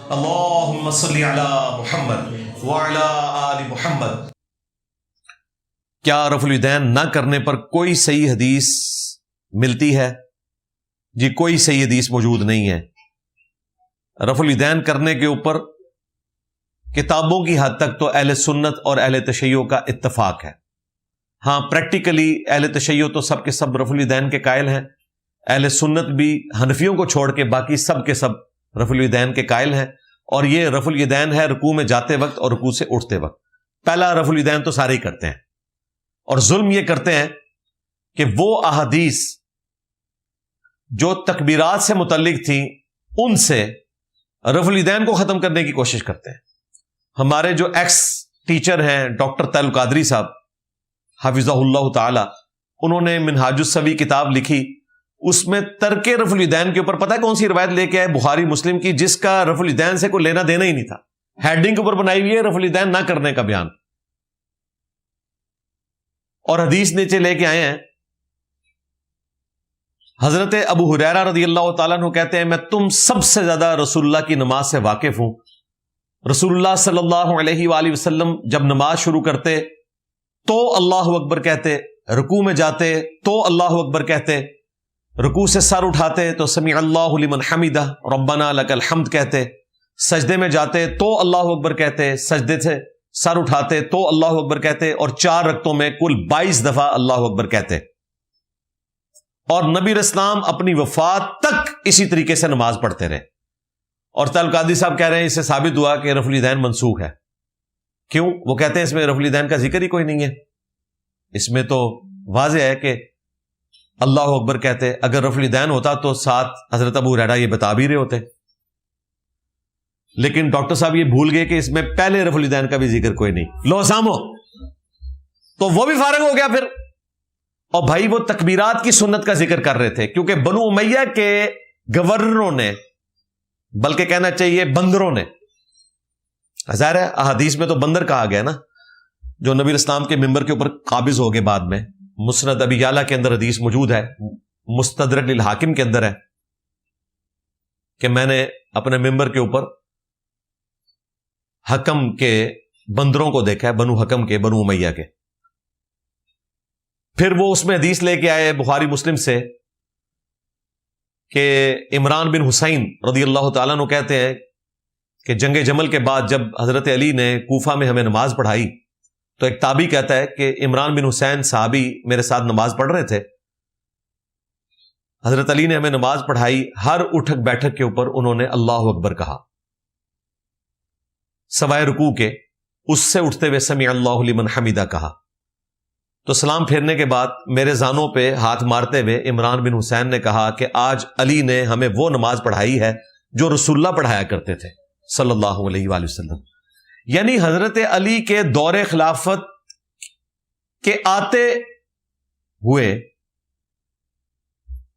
اللہم صلی علی محمد وعلی آل محمد۔ کیا رفع الیدین نہ کرنے پر کوئی صحیح حدیث ملتی ہے؟ جی کوئی صحیح حدیث موجود نہیں ہے۔ رفع الیدین کرنے کے اوپر کتابوں کی حد تک تو اہل سنت اور اہل تشیع کا اتفاق ہے۔ ہاں پریکٹیکلی اہل تشیع تو سب کے سب رفع الیدین کے قائل ہیں، اہل سنت بھی حنفیوں کو چھوڑ کے باقی سب کے سب رفع الیدین کے قائل ہیں، اور یہ رفع الیدین ہے رکوع میں جاتے وقت اور رکوع سے اٹھتے وقت۔ پہلا رفع الیدین تو سارے ہی کرتے ہیں، اور ظلم یہ کرتے ہیں کہ وہ احادیث جو تکبیرات سے متعلق تھیں ان سے رفع الیدین کو ختم کرنے کی کوشش کرتے ہیں۔ ہمارے جو ایکس ٹیچر ہیں ڈاکٹر طاہر القادری صاحب حفظہ اللہ تعالی، انہوں نے منہاج السوی کتاب لکھی، اس میں ترک رفع الیدین کے اوپر پتہ ہے کون سی روایت لے کے آئے؟ بخاری مسلم کی، جس کا رفع الیدین سے کوئی لینا دینا ہی نہیں تھا، ہیڈنگ کے اوپر بنائی ہوئی ہے رفع الیدین نہ کرنے کا بیان، اور حدیث نیچے لے کے آئے ہیں۔ حضرت ابو ہریرہ رضی اللہ تعالیٰ عنہ کہتے ہیں میں تم سب سے زیادہ رسول اللہ کی نماز سے واقف ہوں۔ رسول اللہ صلی اللہ علیہ وآلہ وسلم جب نماز شروع کرتے تو اللہ اکبر کہتے، رکوع میں جاتے تو اللہ اکبر کہتے، رکوع سے سر اٹھاتے تو سمیع اللہ لمن حمدہ ربنا لک الحمد کہتے، سجدے میں جاتے تو اللہ اکبر کہتے، سجدے سے سر اٹھاتے تو اللہ اکبر کہتے، اور 4 رکعتوں میں کل 22 دفعہ اللہ اکبر کہتے، اور نبی اسلام اپنی وفات تک اسی طریقے سے نماز پڑھتے رہے۔ اور طاہر القادری صاحب کہہ رہے ہیں اس سے ثابت ہوا کہ رفع الیدین منسوخ ہے۔ کیوں؟ وہ کہتے ہیں اس میں رفع الیدین کا ذکر ہی کوئی نہیں ہے، اس میں تو واضح ہے کہ اللہ اکبر کہتے، اگر رفع الیدین ہوتا تو ساتھ حضرت ابو ہریرہ یہ بتا بھی رہے ہوتے، لیکن ڈاکٹر صاحب یہ بھول گئے کہ اس میں پہلے رفع الیدین کا بھی ذکر کوئی نہیں، لو سامو، تو وہ بھی فارغ ہو گیا پھر۔ اور بھائی وہ تکبیرات کی سنت کا ذکر کر رہے تھے، کیونکہ بنو امیہ کے گورنروں نے، بلکہ کہنا چاہیے بندروں نے، ظاہر ہے احادیث میں تو بندر کہا گیا نا، جو نبی اسلام کے ممبر کے اوپر قابض ہو گئے بعد میں، مسند ابی یعلا کے اندر حدیث موجود ہے، مستدرک للحاکم کے اندر ہے کہ میں نے اپنے ممبر کے اوپر حکم کے بندروں کو دیکھا ہے، بنو حکم کے، بنو امیہ کے۔ پھر وہ اس میں حدیث لے کے آئے بخاری مسلم سے کہ عمران بن حسین رضی اللہ تعالیٰ عنہ کہتے ہیں کہ جنگ جمل کے بعد جب حضرت علی نے کوفہ میں ہمیں نماز پڑھائی تو ایک تابعی کہتا ہے کہ عمران بن حسین صحابی میرے ساتھ نماز پڑھ رہے تھے، حضرت علی نے ہمیں نماز پڑھائی، ہر اٹھک بیٹھک کے اوپر انہوں نے اللہ اکبر کہا سوائے رکوع کے، اس سے اٹھتے ہوئے سمیع اللہ لمن حمدہ کہا۔ تو سلام پھیرنے کے بعد میرے زانوں پہ ہاتھ مارتے ہوئے عمران بن حسین نے کہا کہ آج علی نے ہمیں وہ نماز پڑھائی ہے جو رسول اللہ پڑھایا کرتے تھے صلی اللہ علیہ وآلہ وسلم۔ یعنی حضرت علی کے دور خلافت کے آتے ہوئے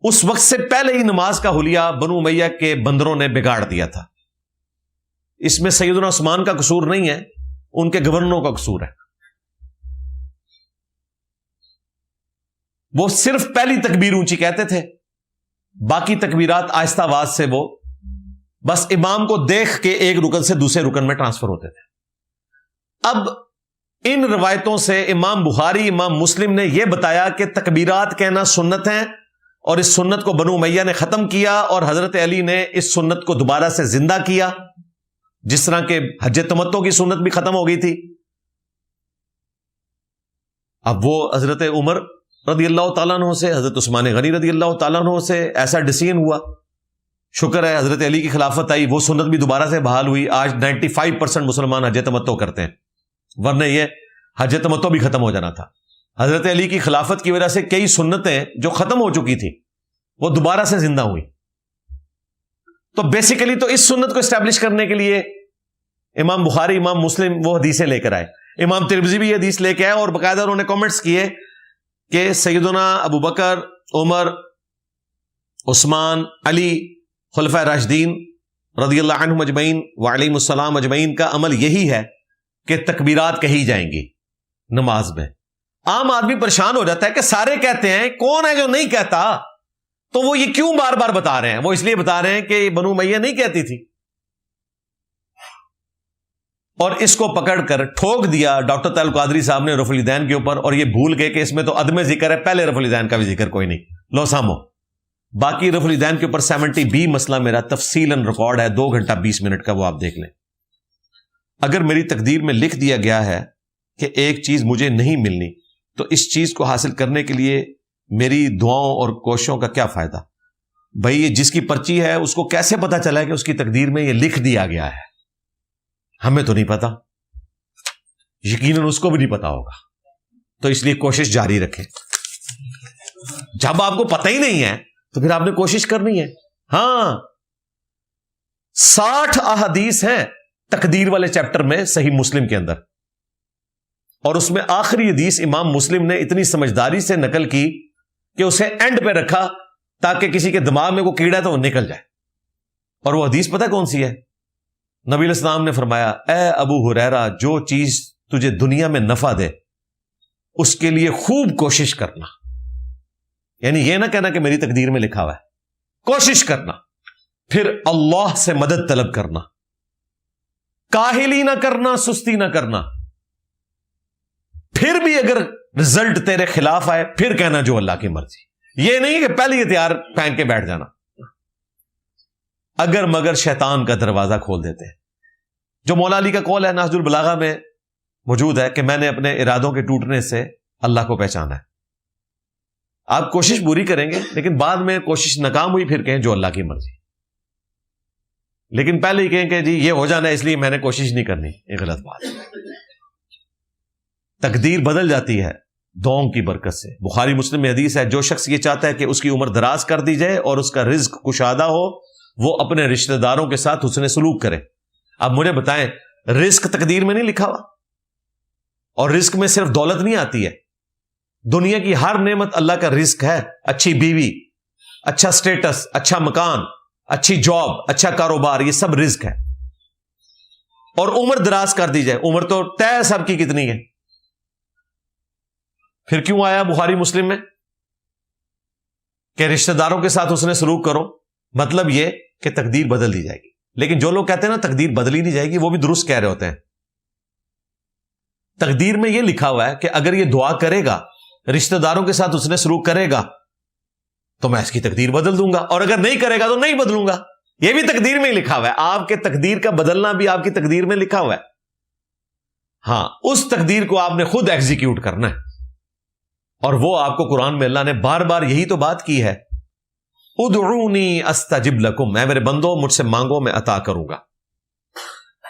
اس وقت سے پہلے ہی نماز کا حلیہ بنو امیہ کے بندروں نے بگاڑ دیا تھا۔ اس میں سیدنا عثمان کا قصور نہیں ہے، ان کے گورنروں کا قصور ہے۔ وہ صرف پہلی تکبیر اونچی کہتے تھے، باقی تکبیرات آہستہ آواز سے وہ بس امام کو دیکھ کے ایک رکن سے دوسرے رکن میں ٹرانسفر ہوتے تھے۔ اب ان روایتوں سے امام بخاری، امام مسلم نے یہ بتایا کہ تکبیرات کہنا سنت ہیں، اور اس سنت کو بنو امیہ نے ختم کیا، اور حضرت علی نے اس سنت کو دوبارہ سے زندہ کیا، جس طرح کہ حج تمتع کی سنت بھی ختم ہو گئی تھی۔ اب وہ حضرت عمر رضی اللہ تعالیٰ عنہ سے، حضرت عثمان غنی رضی اللہ تعالیٰ عنہ سے ایسا ڈسیژن ہوا، شکر ہے حضرت علی کی خلافت آئی، وہ سنت بھی دوبارہ سے بحال ہوئی۔ آج 95% مسلمان حج تمتع کرتے ہیں، ورنہ یہ حج تمتع بھی ختم ہو جانا تھا۔ حضرت علی کی خلافت کی وجہ سے کئی سنتیں جو ختم ہو چکی تھی وہ دوبارہ سے زندہ ہوئی۔ تو بیسیکلی تو اس سنت کو اسٹیبلش کرنے کے لیے امام بخاری، امام مسلم وہ حدیثیں لے کر آئے، امام ترمذی بھی یہ حدیث لے کے آئے، اور باقاعدہ انہوں نے کامنٹس کیے کہ سیدنا ابو بکر، عمر، عثمان، علی خلفائے راشدین رضی اللہ عنہم اجمعین وعلیہم السلام اجمعین کا عمل یہی ہے کہ تکبیرات کہی جائیں گی نماز میں۔ عام آدمی پریشان ہو جاتا ہے کہ سارے کہتے ہیں، کون ہے جو نہیں کہتا؟ تو وہ یہ کیوں بار بار بتا رہے ہیں؟ وہ اس لیے بتا رہے ہیں کہ بنو امیہ نہیں کہتی تھی، اور اس کو پکڑ کر ٹھوک دیا ڈاکٹر طاہر القادری صاحب نے رفع الیدین کے اوپر، اور یہ بھول گئے کہ اس میں تو عدم ذکر ہے، پہلے رفع الیدین کا بھی ذکر کوئی نہیں، لو سامو۔ باقی رفع الیدین کے اوپر 70B مسئلہ میرا تفصیلاً ریکارڈ ہے 2 گھنٹہ 20 منٹ کا، وہ آپ دیکھ لیں۔ اگر میری تقدیر میں لکھ دیا گیا ہے کہ ایک چیز مجھے نہیں ملنی، تو اس چیز کو حاصل کرنے کے لیے میری دعاؤں اور کوششوں کا کیا فائدہ؟ بھائی یہ جس کی پرچی ہے اس کو کیسے پتا چلا ہے کہ اس کی تقدیر میں یہ لکھ دیا گیا ہے؟ ہمیں تو نہیں پتا، یقیناً اس کو بھی نہیں پتا ہوگا، تو اس لیے کوشش جاری رکھیں۔ جب آپ کو پتہ ہی نہیں ہے تو پھر آپ نے کوشش کرنی ہے۔ ہاں 60 احادیث ہیں تقدیر والے چیپٹر میں صحیح مسلم کے اندر، اور اس میں آخری حدیث امام مسلم نے اتنی سمجھداری سے نقل کی کہ اسے اینڈ پہ رکھا تاکہ کسی کے دماغ میں کوئی کیڑا ہے تو وہ نکل جائے۔ اور وہ حدیث پتہ کون سی ہے؟ نبی علیہ السلام نے فرمایا، اے ابو ہریرہ، جو چیز تجھے دنیا میں نفع دے اس کے لیے خوب کوشش کرنا، یعنی یہ نہ کہنا کہ میری تقدیر میں لکھا ہوا ہے، کوشش کرنا، پھر اللہ سے مدد طلب کرنا، کاہلی نہ کرنا، سستی نہ کرنا، پھر بھی اگر رزلٹ تیرے خلاف آئے پھر کہنا جو اللہ کی مرضی، یہ نہیں کہ پہلے ہتھیار پھینک کے بیٹھ جانا۔ اگر مگر شیطان کا دروازہ کھول دیتے ہیں، جو مولا علی کا قول ہے نہج البلاغہ میں موجود ہے کہ میں نے اپنے ارادوں کے ٹوٹنے سے اللہ کو پہچانا ہے۔ آپ کوشش پوری کریں گے لیکن بعد میں کوشش ناکام ہوئی پھر کہیں جو اللہ کی مرضی، لیکن پہلے ہی کہیں کہ جی یہ ہو جانا ہے اس لیے میں نے کوشش نہیں کرنی، یہ غلط بات ہے۔ تقدیر بدل جاتی ہے دعاؤں کی برکت سے۔ بخاری مسلم میں حدیث ہے، جو شخص یہ چاہتا ہے کہ اس کی عمر دراز کر دی جائے اور اس کا رزق کشادہ ہو، وہ اپنے رشتہ داروں کے ساتھ حسن سلوک کرے۔ اب مجھے بتائیں، رزق تقدیر میں نہیں لکھا ہوا، اور رزق میں صرف دولت نہیں آتی ہے، دنیا کی ہر نعمت اللہ کا رزق ہے۔ اچھی بیوی، اچھا سٹیٹس، اچھا مکان، اچھی جاب، اچھا کاروبار، یہ سب رزق ہے۔ اور عمر دراز کر دی جائے، عمر تو طے سب کی کتنی ہے، پھر کیوں آیا بخاری مسلم میں کہ رشتہ داروں کے ساتھ حسن سلوک کرو؟ مطلب یہ کہ تقدیر بدل دی جائے گی۔ لیکن جو لوگ کہتے ہیں نا تقدیر بدلی نہیں جائے گی، وہ بھی درست کہہ رہے ہوتے ہیں۔ تقدیر میں یہ لکھا ہوا ہے کہ اگر یہ دعا کرے گا، رشتہ داروں کے ساتھ حسن سلوک کرے گا، تو میں اس کی تقدیر بدل دوں گا، اور اگر نہیں کرے گا تو نہیں بدلوں گا۔ یہ بھی تقدیر میں ہی لکھا ہوا ہے، آپ کے تقدیر کا بدلنا بھی آپ کی تقدیر میں لکھا ہوا ہے۔ ہاں اس تقدیر کو آپ نے خود ایگزیکیوٹ کرنا ہے، اور وہ آپ کو قرآن میں اللہ نے بار بار یہی تو بات کی ہے، ادعونی استجب لکم، میں میرے بندو مجھ سے مانگو میں عطا کروں گا۔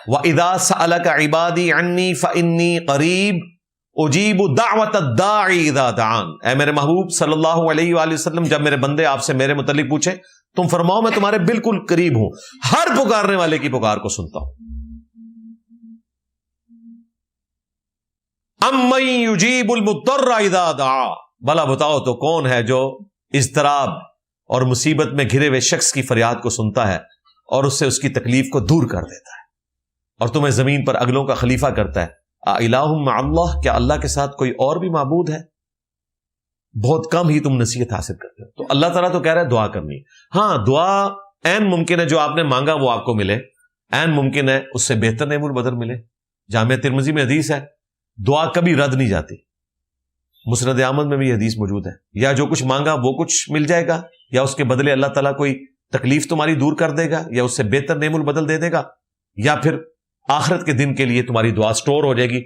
وَإِذَا سَأَلَكَ عِبَادِي عَنِّي فَإِنِّي قَرِيبٌ اجیب دعوت الداعی اذا دعان۔ اے میرے محبوب صلی اللہ علیہ وآلہ وسلم، جب میرے بندے آپ سے میرے متعلق پوچھیں تم فرماؤ میں تمہارے بالکل قریب ہوں، ہر پکارنے والے کی پکار کو سنتا ہوں۔ امن یجیب المضطر اذا دعا، بھلا بتاؤ تو کون ہے جو اضطراب اور مصیبت میں گھرے ہوئے شخص کی فریاد کو سنتا ہے اور اس سے اس کی تکلیف کو دور کر دیتا ہے، اور تمہیں زمین پر اگلوں کا خلیفہ کرتا ہے۔ الہ مع اللہ، کیا اللہ کے ساتھ کوئی اور بھی معبود ہے؟ بہت کم ہی تم نصیحت حاصل کرتے ہو۔ تو اللہ تعالیٰ تو کہہ رہا ہے دعا کرنی۔ ہاں دعا عین ممکن ہے جو آپ نے مانگا وہ آپ کو ملے، عین ممکن ہے اس سے بہتر نعم البدر ملے۔ جامع ترمذی میں حدیث ہے، دعا کبھی رد نہیں جاتی۔ مسند احمد میں بھی حدیث موجود ہے، یا جو کچھ مانگا وہ کچھ مل جائے گا، یا اس کے بدلے اللہ تعالیٰ کوئی تکلیف تمہاری دور کر دے گا، یا اس سے بہتر نعم البدل دے دے گا، یا پھر آخرت کے دن کے لیے تمہاری دعا سٹور ہو جائے گی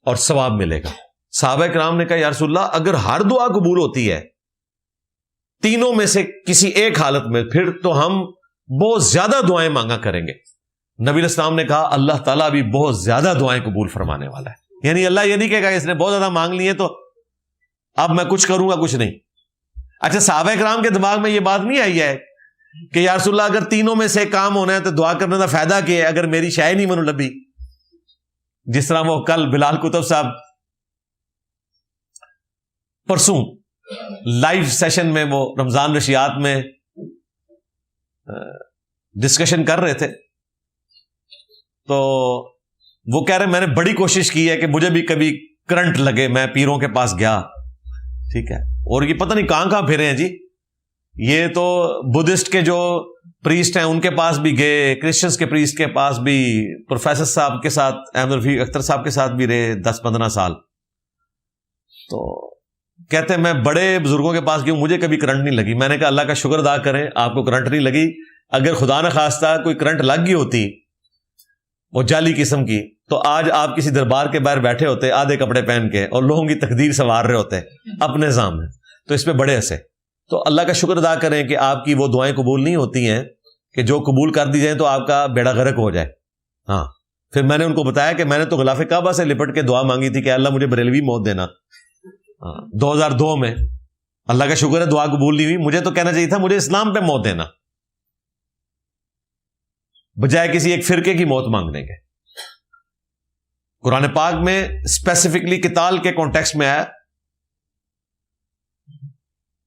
اور ثواب ملے گا۔ صحابہ کرام نے کہا یا رسول اللہ اگر ہر دعا قبول ہوتی ہے تینوں میں سے کسی ایک حالت میں، پھر تو ہم بہت زیادہ دعائیں مانگا کریں گے۔ نبی علیہ السلام نے کہا اللہ تعالیٰ بھی بہت زیادہ دعائیں قبول فرمانے والا ہے، یعنی اللہ یہ نہیں کہے گا اس نے بہت زیادہ مانگ لی ہے تو اب میں کچھ کروں گا، کچھ نہیں۔ اچھا صحابہ کرام کے دماغ میں یہ بات نہیں آئی ہے کہ یا رسول اللہ اگر تینوں میں سے کام ہونا ہے تو دعا کرنے کا فائدہ کیا ہے اگر میری شے نہیں منو لبھی؟ جس طرح وہ کل بلال کتب صاحب پرسوں لائیو سیشن میں وہ رمضان نشریات میں ڈسکشن کر رہے تھے، تو وہ کہہ رہے میں نے بڑی کوشش کی ہے کہ مجھے بھی کبھی کرنٹ لگے، میں پیروں کے پاس گیا، ٹھیک ہے، اور یہ پتہ نہیں کہاں کہاں پھرے ہیں جی، یہ تو بدھسٹ کے جو پریسٹ ہیں ان کے پاس بھی گئے, کرسچنس کے پریسٹ کے پاس بھی, پروفیسر صاحب کے ساتھ, احمد رفیع اختر صاحب کے ساتھ بھی رہے 10-15 سال. تو کہتے ہیں میں بڑے بزرگوں کے پاس گیا ہوں, مجھے کبھی کرنٹ نہیں لگی. میں نے کہا اللہ کا شکر ادا کریں آپ کو کرنٹ نہیں لگی. اگر خدا نہ خواستہ کوئی کرنٹ لگ گئی ہوتی وہ جعلی قسم کی, تو آج آپ کسی دربار کے باہر بیٹھے ہوتے آدھے کپڑے پہن کے اور لوگوں کی تقدیر سنوار رہے ہوتے اپنے سامنے. تو اس پہ بڑے ہنسے. تو اللہ کا شکر ادا کریں کہ آپ کی وہ دعائیں قبول نہیں ہوتی ہیں کہ جو قبول کر دی جائیں تو آپ کا بیڑا غرق ہو جائے. ہاں, پھر میں نے ان کو بتایا کہ میں نے تو غلاف کعبہ سے لپٹ کے دعا مانگی تھی کہ اللہ مجھے بریلوی موت دینا 2002 میں. اللہ کا شکر ہے دعا قبول نہیں ہوئی. مجھے تو کہنا چاہیے تھا مجھے اسلام پہ موت دینا بجائے کسی ایک فرقے کی موت مانگنے کے. قرآن پاک میں اسپیسیفکلی قتال کے کانٹیکسٹ میں آیا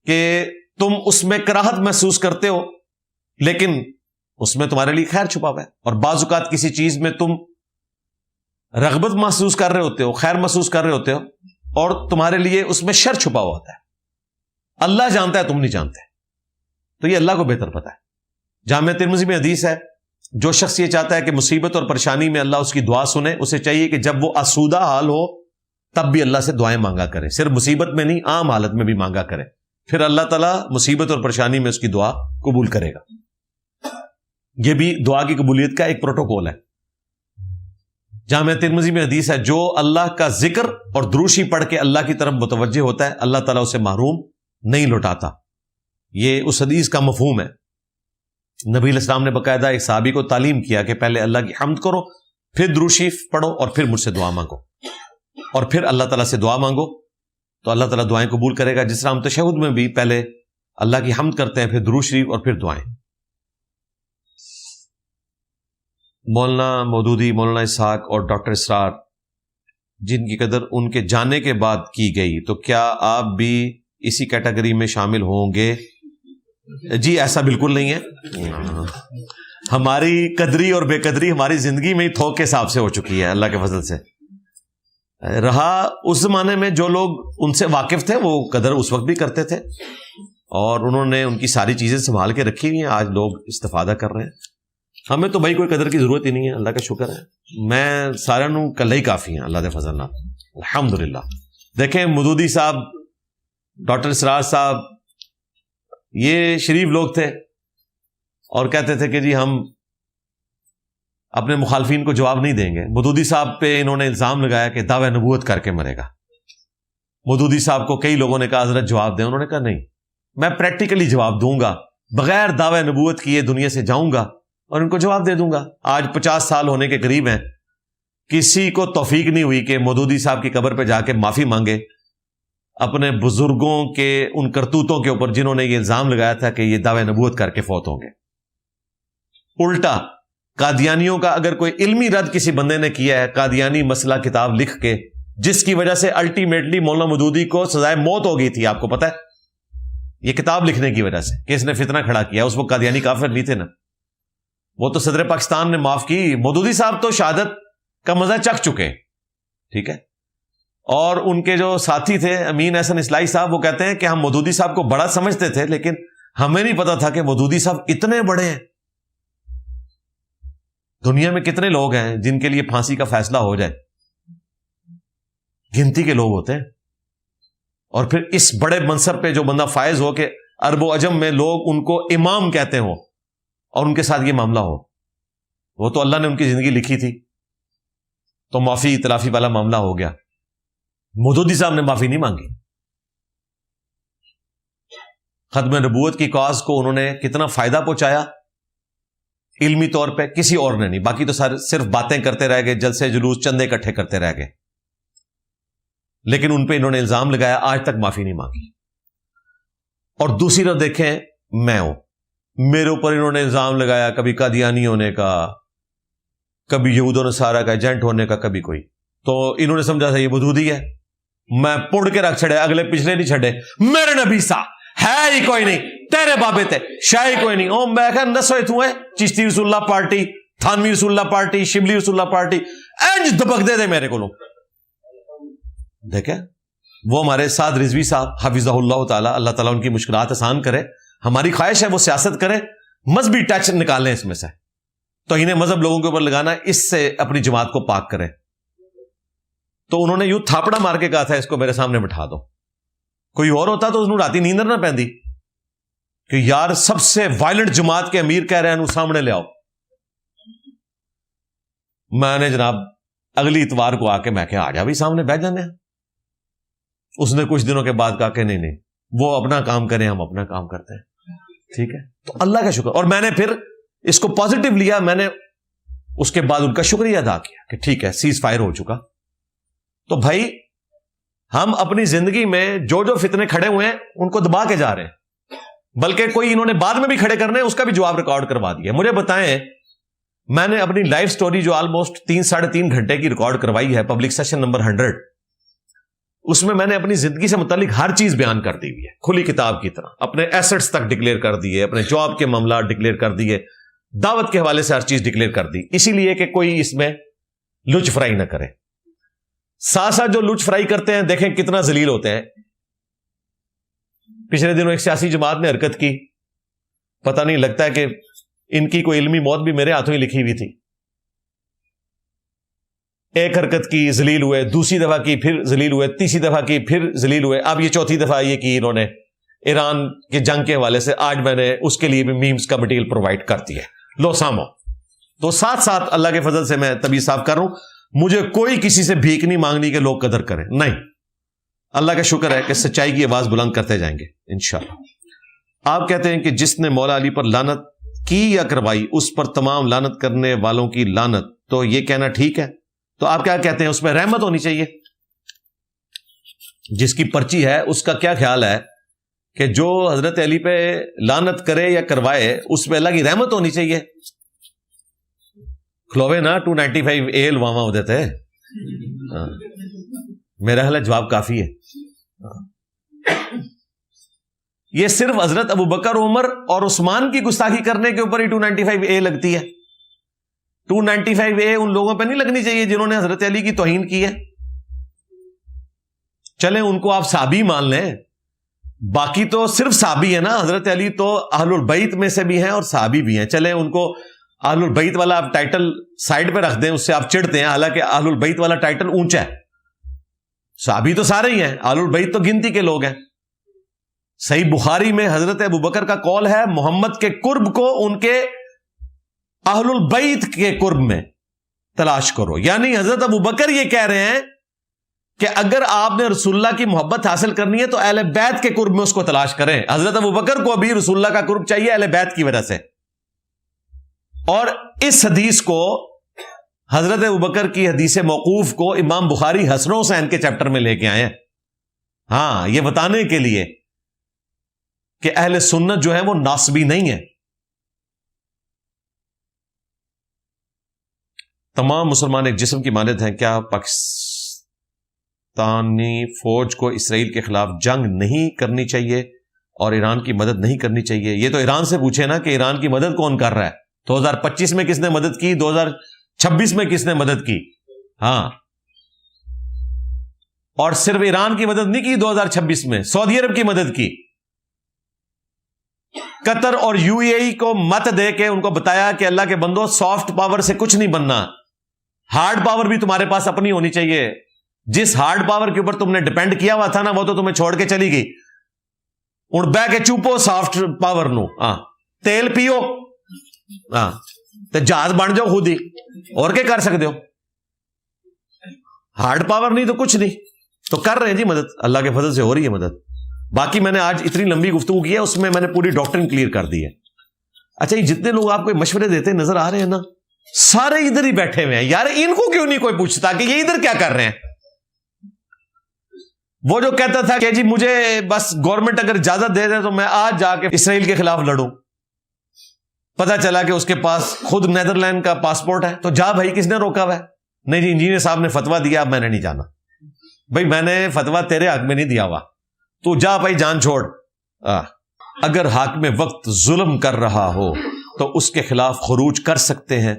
کہ تم اس میں کراہت محسوس کرتے ہو لیکن اس میں تمہارے لیے خیر چھپا ہوا ہے. اور بعض اوقات کسی چیز میں تم رغبت محسوس کر رہے ہوتے ہو, خیر محسوس کر رہے ہوتے ہو, اور تمہارے لیے اس میں شر چھپا ہوا ہوتا ہے. اللہ جانتا ہے, تم نہیں جانتے. تو یہ اللہ کو بہتر پتا ہے. جامع ترمذی میں حدیث ہے, جو شخص یہ چاہتا ہے کہ مصیبت اور پریشانی میں اللہ اس کی دعا سنے, اسے چاہیے کہ جب وہ آسودہ حال ہو تب بھی اللہ سے دعائیں مانگا کرے. صرف مصیبت میں نہیں, عام حالت میں بھی مانگا کرے. پھر اللہ تعالیٰ مصیبت اور پریشانی میں اس کی دعا قبول کرے گا. یہ بھی دعا کی قبولیت کا ایک پروٹوکول ہے. جامع ترمذی میں حدیث ہے, جو اللہ کا ذکر اور دروشی پڑھ کے اللہ کی طرف متوجہ ہوتا ہے اللہ تعالیٰ اسے محروم نہیں لوٹاتا. یہ اس حدیث کا مفہوم ہے. نبی علیہ السلام نے باقاعدہ ایک صحابی کو تعلیم کیا کہ پہلے اللہ کی حمد کرو, پھر دروشی پڑھو, اور پھر مجھ سے دعا مانگو, اور پھر اللہ تعالیٰ سے دعا مانگو تو اللہ تعالیٰ دعائیں قبول کرے گا. جس طرح ہم تشہد میں بھی پہلے اللہ کی حمد کرتے ہیں, پھر درود شریف, اور پھر دعائیں. مولانا مودودی, مولانا اسحاق اور ڈاکٹر اسرار جن کی قدر ان کے جانے کے بعد کی گئی, تو کیا آپ بھی اسی کیٹیگری میں شامل ہوں گے؟ جی ایسا بالکل نہیں ہے. ہماری قدری اور بے قدری ہماری زندگی میں ہی تھوک کے حساب سے ہو چکی ہے اللہ کے فضل سے. رہا اس زمانے میں جو لوگ ان سے واقف تھے وہ قدر اس وقت بھی کرتے تھے, اور انہوں نے ان کی ساری چیزیں سنبھال کے رکھی ہوئی ہیں, آج لوگ استفادہ کر رہے ہیں. ہمیں تو بھائی کوئی قدر کی ضرورت ہی نہیں ہے, اللہ کا شکر ہے. میں سارے نوں کلے ہی کافی ہیں اللہ دے فضل نال, الحمدللہ. دیکھیں مودودی صاحب, ڈاکٹر اسرار صاحب, یہ شریف لوگ تھے اور کہتے تھے کہ جی ہم اپنے مخالفین کو جواب نہیں دیں گے. مودودی صاحب پہ انہوں نے الزام لگایا کہ دعوی نبوت کر کے مرے گا. مودودی صاحب کو کئی لوگوں نے کہا حضرت جواب دیں, انہوں نے کہا نہیں, میں پریکٹیکلی جواب دوں گا, بغیر دعوی نبوت کیے دنیا سے جاؤں گا اور ان کو جواب دے دوں گا. آج 50 سال ہونے کے قریب ہیں, کسی کو توفیق نہیں ہوئی کہ مودودی صاحب کی قبر پہ جا کے معافی مانگے اپنے بزرگوں کے ان کرتوتوں کے اوپر جنہوں نے یہ الزام لگایا تھا کہ یہ دعوی نبوت کر کے فوت ہوں گے. الٹا قادیانیوں کا اگر کوئی علمی رد کسی بندے نے کیا ہے, قادیانی مسئلہ کتاب لکھ کے, جس کی وجہ سے الٹیمیٹلی مولانا مودودی کو سزائے موت ہو گئی تھی, آپ کو پتا ہے, یہ کتاب لکھنے کی وجہ سے کہ اس نے فتنہ کھڑا کیا. اس وقت قادیانی کافر نہیں تھے نا, وہ تو صدر پاکستان نے معاف کی. مودودی صاحب تو شہادت کا مزہ چکھ چکے, ٹھیک ہے. اور ان کے جو ساتھی تھے امین احسن اصلاحی صاحب, وہ کہتے ہیں کہ ہم مودودی صاحب کو بڑا سمجھتے تھے لیکن ہمیں نہیں پتا تھا کہ مودودی صاحب اتنے بڑے ہیں. دنیا میں کتنے لوگ ہیں جن کے لیے پھانسی کا فیصلہ ہو جائے, گنتی کے لوگ ہوتے ہیں. اور پھر اس بڑے منصب پہ جو بندہ فائز ہو کہ عرب و عجم میں لوگ ان کو امام کہتے ہوں اور ان کے ساتھ یہ معاملہ ہو, وہ تو اللہ نے ان کی زندگی لکھی تھی, تو معافی تلافی والا معاملہ ہو گیا. مودودی صاحب نے معافی نہیں مانگی. ختم نبوت کی کاز کو انہوں نے کتنا فائدہ پہنچایا علمی طور پہ, کسی اور نے نہیں. باقی تو صرف باتیں کرتے رہ گئے, جلسے جلوس چندے اکٹھے کرتے رہ گئے, لیکن ان پہ انہوں نے الزام لگایا, آج تک معافی نہیں مانگی. اور دوسری طرف دیکھیں میں ہوں, میرے اوپر انہوں نے الزام لگایا کبھی قادیانی ہونے کا, کبھی یہود و نصارہ کا ایجنٹ ہونے کا, کبھی کوئی. تو انہوں نے سمجھا تھا یہ مودودی ہے, میں پڑ کے رکھ چھڑے, اگلے پچھلے نہیں چھڑے. میرے نبی سا ہے ہی کوئی نہیں, تیرے بابے تے شاہی کوئی نہیں. او میں کہ نسوئے تو ہے چشتی رسول اللہ پارٹی, تھانوی رسول اللہ پارٹی, شبلی رسول اللہ پارٹی, انج دبک دے میرے کو. دیکھیں وہ ہمارے ساتھ رضوی صاحب حفظہ اللہ تعالیٰ, اللہ تعالیٰ ان کی مشکلات آسان کرے, ہماری خواہش ہے وہ سیاست کریں, مذہبی ٹچ نکالیں اس میں سے, توہین مذہب لوگوں کے اوپر لگانا, اس سے اپنی جماعت کو پاک کریں. تو انہوں نے یوں تھاپڑا مار کے کہا تھا اس کو میرے سامنے بٹھا دو. کوئی اور ہوتا تو اس نے راتی نیندر نہ پہندی کہ یار سب سے وائلنٹ جماعت کے امیر کہہ رہے ہیں سامنے لے آؤ. میں نے جناب اگلی اتوار کو آ کے میں کہا آ جا بھی سامنے بیٹھ جانے ہیں. اس نے کچھ دنوں کے بعد کہا کہ نہیں وہ اپنا کام کریں, ہم اپنا کام کرتے ہیں. ٹھیک ہے, تو اللہ کا شکر. اور میں نے پھر اس کو پازیٹو لیا, میں نے اس کے بعد ان کا شکریہ ادا کیا کہ ٹھیک ہے سیز فائر ہو چکا. تو بھائی ہم اپنی زندگی میں جو فتنے کھڑے ہوئے ہیں ان کو دبا کے جا رہے ہیں, بلکہ کوئی انہوں نے بعد میں بھی کھڑے کرنے اس کا بھی جواب ریکارڈ کروا دیا. مجھے بتائیں, میں نے اپنی لائف سٹوری جو آلموسٹ 3-3.5 گھنٹے کی ریکارڈ کروائی ہے پبلک سیشن نمبر 100, اس میں نے اپنی زندگی سے متعلق ہر چیز بیان کر دی ہوئی ہے کھلی کتاب کی طرح. اپنے ایسٹس تک ڈکلیئر کر دیے, اپنے جاب کے معاملات ڈکلیئر کر دیے, دعوت کے حوالے سے ہر چیز ڈکلیئر کر دی, اسی لیے کہ کوئی اس میں لچ فرائی نہ کرے. ساتھ ساتھ جو لچ فرائی کرتے ہیں دیکھیں کتنا ذلیل ہوتے ہیں. پچھلے دنوں ایک سیاسی جماعت نے حرکت کی, پتہ نہیں لگتا ہے کہ ان کی کوئی علمی موت بھی میرے ہاتھوں ہی لکھی ہوئی تھی. ایک حرکت کی ذلیل ہوئے, دوسری دفعہ کی پھر ذلیل ہوئے, تیسری دفعہ کی پھر ذلیل ہوئے, اب یہ چوتھی دفعہ یہ کی انہوں نے ایران کے جنگ کے حوالے سے. آج میں نے اس کے لیے بھی میمز کا مٹیریل پرووائڈ کر دی ہے, لو سامو. تو ساتھ ساتھ اللہ کے فضل سے میں تبھی صاف کر رہا ہوں, مجھے کوئی کسی سے بھیک نہیں مانگنی کہ لوگ قدر کریں, نہیں. اللہ کا شکر ہے کہ سچائی کی آواز بلند کرتے جائیں گے انشاءاللہ. آپ کہتے ہیں کہ جس نے مولا علی پر لعنت کی یا کروائی اس پر تمام لعنت کرنے والوں کی لعنت, تو یہ کہنا ٹھیک ہے؟ تو آپ کیا کہتے ہیں اس میں رحمت ہونی چاہیے؟ جس کی پرچی ہے اس کا کیا خیال ہے کہ جو حضرت علی پہ لعنت کرے یا کروائے اس پہ اللہ کی رحمت ہونی چاہیے؟ کھلوے نا 295 ایل واما ہوتے تھے. میرا خیال ہے جواب کافی ہے. یہ صرف حضرت ابو بکر, عمر اور عثمان کی گستاخی کرنے کے اوپر ہی 295 اے لگتی ہے. 295 اے ان لوگوں پہ نہیں لگنی چاہیے جنہوں نے حضرت علی کی توہین کی ہے. چلیں ان کو آپ صحابی مان لیں, باقی تو صرف صحابی ہے نا. حضرت علی تو اہل البیت میں سے بھی ہیں اور صحابی بھی ہیں. چلیں ان کو اہل البیت والا آپ ٹائٹل سائڈ پہ رکھ دیں, اس سے آپ چڑھتے ہیں, حالانکہ اہل البیت والا ٹائٹل اونچا ہے. صحابی تو سارے ہی ہیں, اہل البیت تو گنتی کے لوگ ہیں. صحیح بخاری میں حضرت ابو بکر کا قول ہے, محمد کے قرب کو ان کے اہل البیت کے قرب میں تلاش کرو. یعنی حضرت ابو بکر یہ کہہ رہے ہیں کہ اگر آپ نے رسول اللہ کی محبت حاصل کرنی ہے تو اہل بیت کے قرب میں اس کو تلاش کریں. حضرت ابو بکر کو ابھی رسول اللہ کا قرب چاہیے اہل بیت کی وجہ سے. اور اس حدیث کو, حضرت ابو بکر کی حدیث موقوف کو امام بخاری حسن و حسین کے چیپٹر میں لے کے آئے ہیں. ہاں, یہ بتانے کے لیے کہ اہل سنت جو ہے وہ ناسبی نہیں ہے. تمام مسلمان ایک جسم کی مانند ہیں. کیا پاکستانی فوج کو اسرائیل کے خلاف جنگ نہیں کرنی چاہیے اور ایران کی مدد نہیں کرنی چاہیے؟ یہ تو ایران سے پوچھے نا کہ ایران کی مدد کون کر رہا ہے. 2025 میں کس نے مدد کی, 2026 میں کس نے مدد کی؟ ہاں, اور صرف ایران کی مدد نہیں کی 2026 میں, سعودی عرب کی مدد کی. قطر اور یو اے ای کو مت دے کے ان کو بتایا کہ اللہ کے بندو سافٹ پاور سے کچھ نہیں بننا, ہارڈ پاور بھی تمہارے پاس اپنی ہونی چاہیے. جس ہارڈ پاور کے اوپر تم نے ڈیپینڈ کیا ہوا تھا نا وہ تو تمہیں چھوڑ کے چلی گئی. ہن بہ کے چوپو سافٹ پاور نو, تیل پیو, تے جہاز بن جاؤ خود ہی, اور کیا کر سکتے ہو؟ ہارڈ پاور نہیں تو کچھ نہیں. تو کر رہے ہیں جی مدد, اللہ کے فضل سے ہو رہی ہے مدد. باقی میں نے آج اتنی لمبی گفتگو کی ہے, اس میں نے پوری ڈاکٹرن کلیئر کر دی ہے. اچھا, یہ جتنے لوگ آپ کو مشورے دیتے نظر آ رہے ہیں نا, سارے ادھر ہی بیٹھے ہوئے ہیں. یار ان کو کیوں نہیں کوئی پوچھتا کہ یہ ادھر کیا کر رہے ہیں؟ وہ جو کہتا تھا کہ جی مجھے بس گورنمنٹ اگر اجازت دے دے تو میں آج جا کے اسرائیل کے خلاف لڑوں, پتا چلا کہ اس کے پاس خود نیدرلینڈ کا پاسپورٹ ہے, تو جا بھائی, کس نے روکا ہوا ہے؟ نہیں جی انجینئر صاحب نے فتوا دیا, اب میں نے نہیں جانا. بھائی میں نے فتوا تیرے حق میں نہیں دیا ہوا, تو جا بھائی جان چھوڑ. اگر حاکم وقت ظلم کر رہا ہو تو اس کے خلاف خروج کر سکتے ہیں.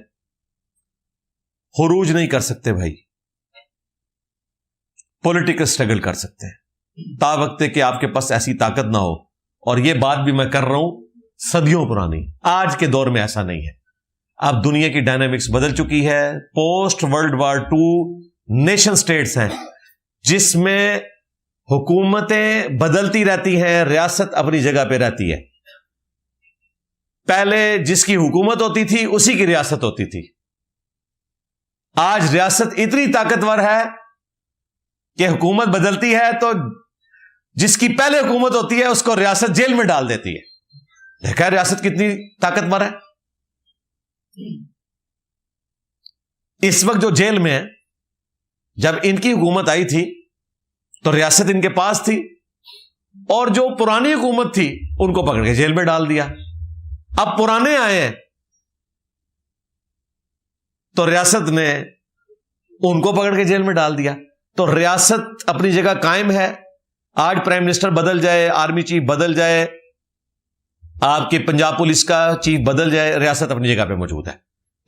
خروج نہیں کر سکتے بھائی, پولیٹیکل سٹرگل کر سکتے ہیں تا وقت کہ آپ کے پاس ایسی طاقت نہ ہو. اور یہ بات بھی میں کر رہا ہوں صدیوں پرانی. آج کے دور میں ایسا نہیں ہے. اب دنیا کی ڈائنامکس بدل چکی ہے. Post world war 2 nation states ہیں جس میں حکومتیں بدلتی رہتی ہیں, ریاست اپنی جگہ پہ رہتی ہے. پہلے جس کی حکومت ہوتی تھی اسی کی ریاست ہوتی تھی. آج ریاست اتنی طاقتور ہے کہ حکومت بدلتی ہے تو جس کی پہلے حکومت ہوتی ہے اس کو ریاست جیل میں ڈال دیتی ہے. دیکھا ہے ریاست کتنی طاقتور ہے. اس وقت جو جیل میں ہے, جب ان کی حکومت آئی تھی تو ریاست ان کے پاس تھی, اور جو پرانی حکومت تھی ان کو پکڑ کے جیل میں ڈال دیا. اب پرانے آئے ہیں تو ریاست نے ان کو پکڑ کے جیل میں ڈال دیا. تو ریاست اپنی جگہ قائم ہے. آج پرائم منسٹر بدل جائے, آرمی چیف بدل جائے, آپ کے پنجاب پولیس کا چیف بدل جائے, ریاست اپنی جگہ پہ موجود ہے.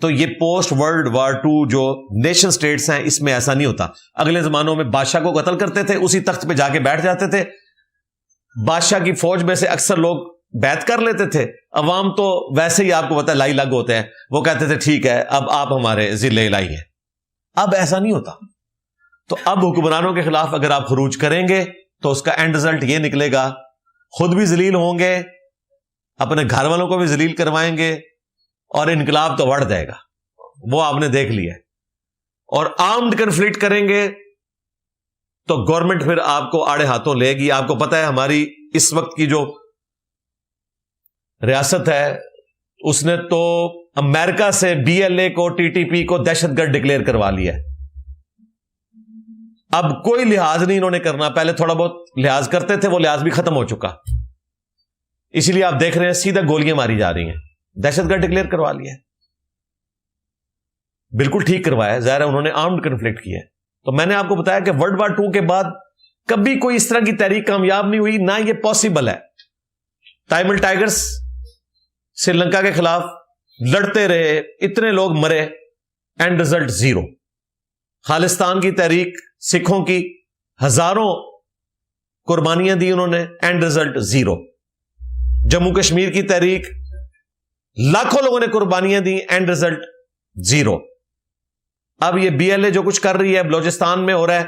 تو یہ پوسٹ ورلڈ وار 2 جو نیشن سٹیٹس ہیں اس میں ایسا نہیں ہوتا. اگلے زمانوں میں بادشاہ کو قتل کرتے تھے, اسی تخت پہ جا کے بیٹھ جاتے تھے. بادشاہ کی فوج میں سے اکثر لوگ بیعت کر لیتے تھے. عوام تو ویسے ہی آپ کو پتا لائی لگ ہوتے ہیں, وہ کہتے تھے ٹھیک ہے اب آپ ہمارے ذل الہی ہیں. اب ایسا نہیں ہوتا. تو اب حکمرانوں کے خلاف اگر آپ خروج کریں گے تو اس کا اینڈ رزلٹ یہ نکلے گا, خود بھی ذلیل ہوں گے, اپنے گھر والوں کو بھی ذلیل کروائیں گے, اور انقلاب تو بڑھ جائے گا. وہ آپ نے دیکھ لیا ہے. اور آرمڈ کنفلکٹ کریں گے تو گورنمنٹ پھر آپ کو آڑے ہاتھوں لے گی. آپ کو پتا ہے ہماری اس وقت کی جو ریاست ہے اس نے تو امریکہ سے BLA کو, TTP کو دہشت گرد ڈکلیئر کروا لیا ہے. اب کوئی لحاظ نہیں انہوں نے کرنا. پہلے تھوڑا بہت لحاظ کرتے تھے, وہ لحاظ بھی ختم ہو چکا. اسی لیے آپ دیکھ رہے ہیں سیدھا گولیاں ماری جا رہی ہیں. دہشت گرد ڈکلیئر کروا لیا ہے. بالکل ٹھیک کروایا ہے, ظاہر ہے انہوں نے آرمڈ کنفلکٹ کیا ہے. تو میں نے آپ کو بتایا کہ ورلڈ وار 2 کے بعد کبھی کوئی اس طرح کی تحریک کامیاب نہیں ہوئی, نہ یہ پاسبل ہے. تامل ٹائگرز سری لنکا کے خلاف لڑتے رہے, اتنے لوگ مرے, اینڈ رزلٹ زیرو. خالستان کی تحریک سکھوں کی ہزاروں قربانیاں دی انہوں نے, and result zero. Jammu Kashmir کی تحریک لاکھوں لوگوں نے قربانیاں دی, اینڈ رزلٹ زیرو. اب یہ BLA جو کچھ کر رہی ہے بلوچستان میں ہو رہا ہے,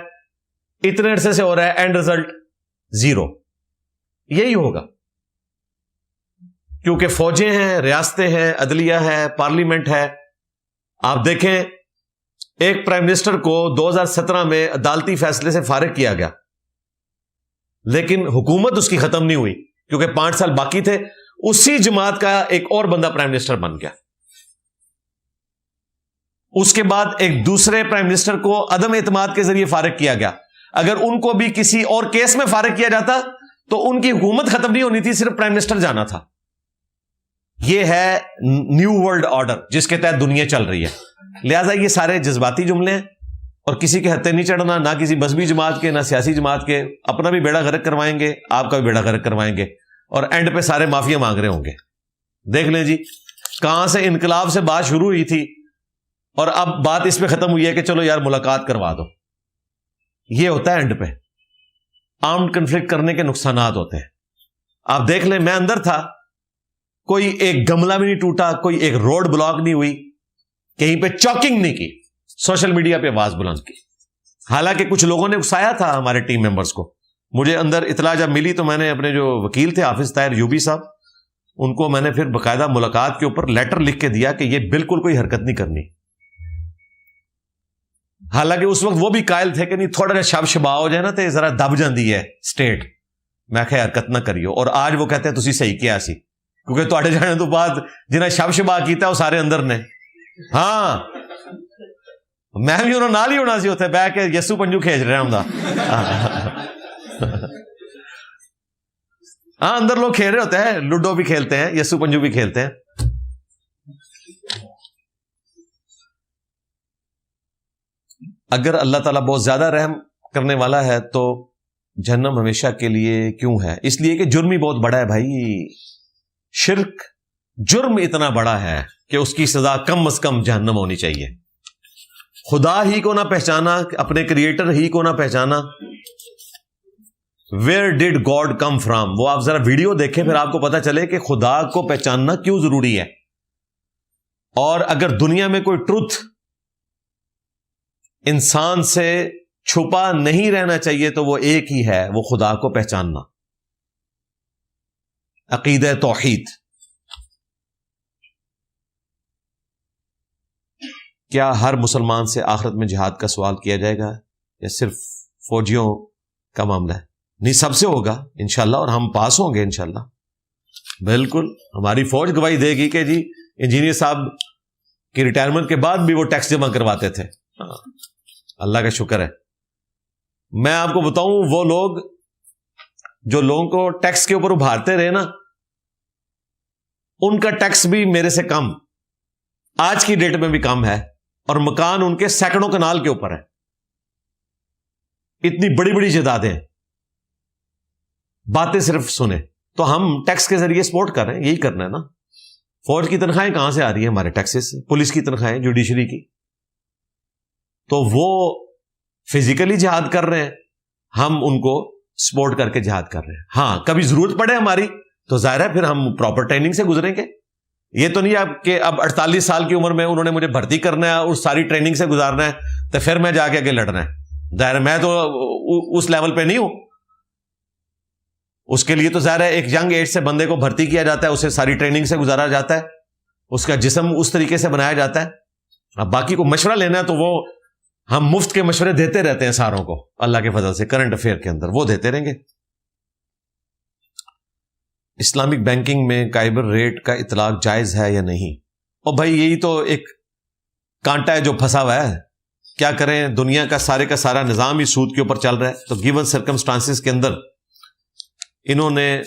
اتنے عرصے سے ہو رہا ہے, اینڈ رزلٹ زیرو. یہی ہوگا کیونکہ فوجیں ہیں, ریاستیں ہیں, عدلیہ ہے, پارلیمنٹ ہے. آپ دیکھیں ایک پرائم منسٹر کو 2017 میں عدالتی فیصلے سے فارغ کیا گیا, لیکن حکومت اس کی ختم نہیں ہوئی کیونکہ 5 سال باقی تھے. اسی جماعت کا ایک اور بندہ پرائم منسٹر بن گیا. اس کے بعد ایک دوسرے پرائم منسٹر کو عدم اعتماد کے ذریعے فارغ کیا گیا. اگر ان کو بھی کسی اور کیس میں فارغ کیا جاتا تو ان کی حکومت ختم نہیں ہونی تھی, صرف پرائم منسٹر جانا تھا. یہ ہے نیو ورلڈ آرڈر جس کے تحت دنیا چل رہی ہے. لہذا یہ سارے جذباتی جملے ہیں اور کسی کے ہتھے نہیں چڑھنا, نہ کسی مذہبی جماعت کے, نہ سیاسی جماعت کے. اپنا بھی بیڑا غرق کروائیں گے, آپ کا بھی بیڑا غرق کروائیں گے, اور اینڈ پہ سارے معافیا مانگ رہے ہوں گے. دیکھ لیں جی کہاں سے انقلاب سے بات شروع ہوئی تھی اور اب بات اس پہ ختم ہوئی ہے کہ چلو یار ملاقات کروا دو. یہ ہوتا ہے اینڈ پہ. آرمڈ کنفلکٹ کرنے کے نقصانات ہوتے ہیں. آپ دیکھ لیں, میں اندر تھا, کوئی ایک گملہ بھی نہیں ٹوٹا, کوئی ایک روڈ بلاک نہیں ہوئی, کہیں پہ چاکنگ نہیں کی, سوشل میڈیا پہ آواز بلند کی. حالانکہ کچھ لوگوں نے اکسایا تھا ہمارے ٹیم ممبرز کو. مجھے اندر اطلاع جب ملی تو میں نے اپنے جو وکیل تھے حافظ طاہر یوبی صاحب, ان کو میں نے پھر باقاعدہ ملاقات کے اوپر لیٹر لکھ کے دیا کہ یہ بالکل کوئی حرکت نہیں کرنی. حالانکہ اس وقت وہ بھی قائل تھے کہ نہیں تھوڑا سا شب شبا ہو جائے نا تو ذرا دب جاندی ہے اسٹیٹ, میں کہ حرکت نہ کریو. اور آج وہ کہتے ہیں تسی صحیح کیا سی, کیونکہ تواڈے جانے تو بعد جنہیں شب شبا کیتا وہ سارے اندر نے. ہاں میں بھی انہوں نال ہی ہونا سی اتنے بہ کے یسو پنجو کھیچ رہا ہوں. ہاں اندر لوگ کھیل رہے ہوتے ہیں, لوڈو بھی کھیلتے ہیں, یسو پنجو بھی کھیلتے ہیں. اگر اللہ تعالیٰ بہت زیادہ رحم کرنے والا ہے تو جہنم ہمیشہ کے لیے کیوں ہے؟ اس لیے کہ جرم ہی بہت بڑا ہے بھائی. شرک جرم اتنا بڑا ہے کہ اس کی سزا کم از کم جہنم ہونی چاہیے. خدا ہی کو نہ پہچانا, اپنے کریٹر ہی کو نہ پہچانا, ویئر ڈڈ گاڈ کم فرام. وہ آپ ذرا ویڈیو دیکھیں پھر آپ کو پتا چلے کہ خدا کو پہچاننا کیوں ضروری ہے. اور اگر دنیا میں کوئی ٹروتھ انسان سے چھپا نہیں رہنا چاہیے تو وہ ایک ہی ہے, وہ خدا کو پہچاننا. عقیدہ توحید. کیا ہر مسلمان سے آخرت میں جہاد کا سوال کیا جائے گا یا صرف فوجیوں کا معاملہ ہے؟ نہیں, سب سے ہوگا انشاءاللہ, اور ہم پاس ہوں گے انشاءاللہ. بالکل ہماری فوج گواہی دے گی کہ جی انجینئر صاحب کی ریٹائرمنٹ کے بعد بھی وہ ٹیکس جمع کرواتے تھے. اللہ کا شکر ہے. میں آپ کو بتاؤں, وہ لوگ جو لوگوں کو ٹیکس کے اوپر ابھارتے رہے نا, ان کا ٹیکس بھی میرے سے کم آج کی ڈیٹ میں بھی کم ہے, اور مکان ان کے سینکڑوں کنال کے اوپر ہے. اتنی بڑی بڑی جائیدادیں, باتیں صرف سنیں. تو ہم ٹیکس کے ذریعے سپورٹ کر رہے ہیں, یہی کرنا ہے نا. فوج کی تنخواہیں کہاں سے آ رہی ہیں؟ ہمارے ٹیکسز سے. پولیس کی تنخواہیں, جوڈیشری کی. تو وہ فزیکلی جہاد کر رہے ہیں, ہم ان کو سپورٹ کر کے جہاد کر رہے ہیں. ہاں کبھی ضرورت پڑے ہماری تو ظاہر ہے پھر ہم پراپر ٹریننگ سے گزریں گے. یہ تو نہیں اب کہ اب 48 سال کی عمر میں انہوں نے مجھے بھرتی کرنا ہے اور ساری ٹریننگ سے گزارنا ہے تو پھر میں جا کے آگے لڑنا ہے. ظاہر ہے میں تو اس لیول پہ نہیں ہوں. اس کے لیے تو ظاہر ہے ایک ینگ ایج سے بندے کو بھرتی کیا جاتا ہے, اسے ساری ٹریننگ سے گزارا جاتا ہے, اس کا جسم اس طریقے سے بنایا جاتا ہے. اب باقی کو مشورہ لینا ہے تو وہ ہم مفت کے مشورے دیتے رہتے ہیں ساروں کو اللہ کے فضل سے. کرنٹ افیئر کے اندر وہ دیتے رہیں گے. اسلامک بینکنگ میں کائبر ریٹ کا اطلاق جائز ہے یا نہیں؟ اور بھائی یہی تو ایک کانٹا ہے جو پھنسا ہوا ہے. کیا کریں, دنیا کا سارا نظام ہی سود کے اوپر چل رہا ہے. تو گیون سرکمسٹانسز کے اندر انہوں نے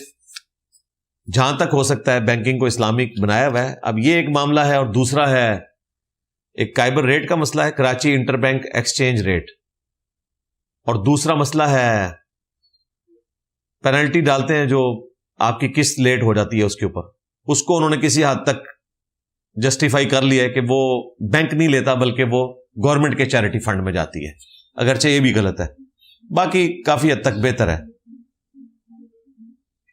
جہاں تک ہو سکتا ہے بینکنگ کو اسلامک بنایا ہوا ہے. اب یہ ایک معاملہ ہے, اور دوسرا ہے ایک کائبر ریٹ کا مسئلہ ہے, Karachi inter bank exchange rate, اور دوسرا مسئلہ ہے پینلٹی ڈالتے ہیں جو آپ کی قسط لیٹ ہو جاتی ہے اس کے اوپر. اس کو انہوں نے کسی حد تک جسٹیفائی کر لیا ہے کہ وہ بینک نہیں لیتا بلکہ وہ گورنمنٹ کے چیریٹی فنڈ میں جاتی ہے, اگرچہ یہ بھی غلط ہے. باقی کافی حد تک بہتر ہے.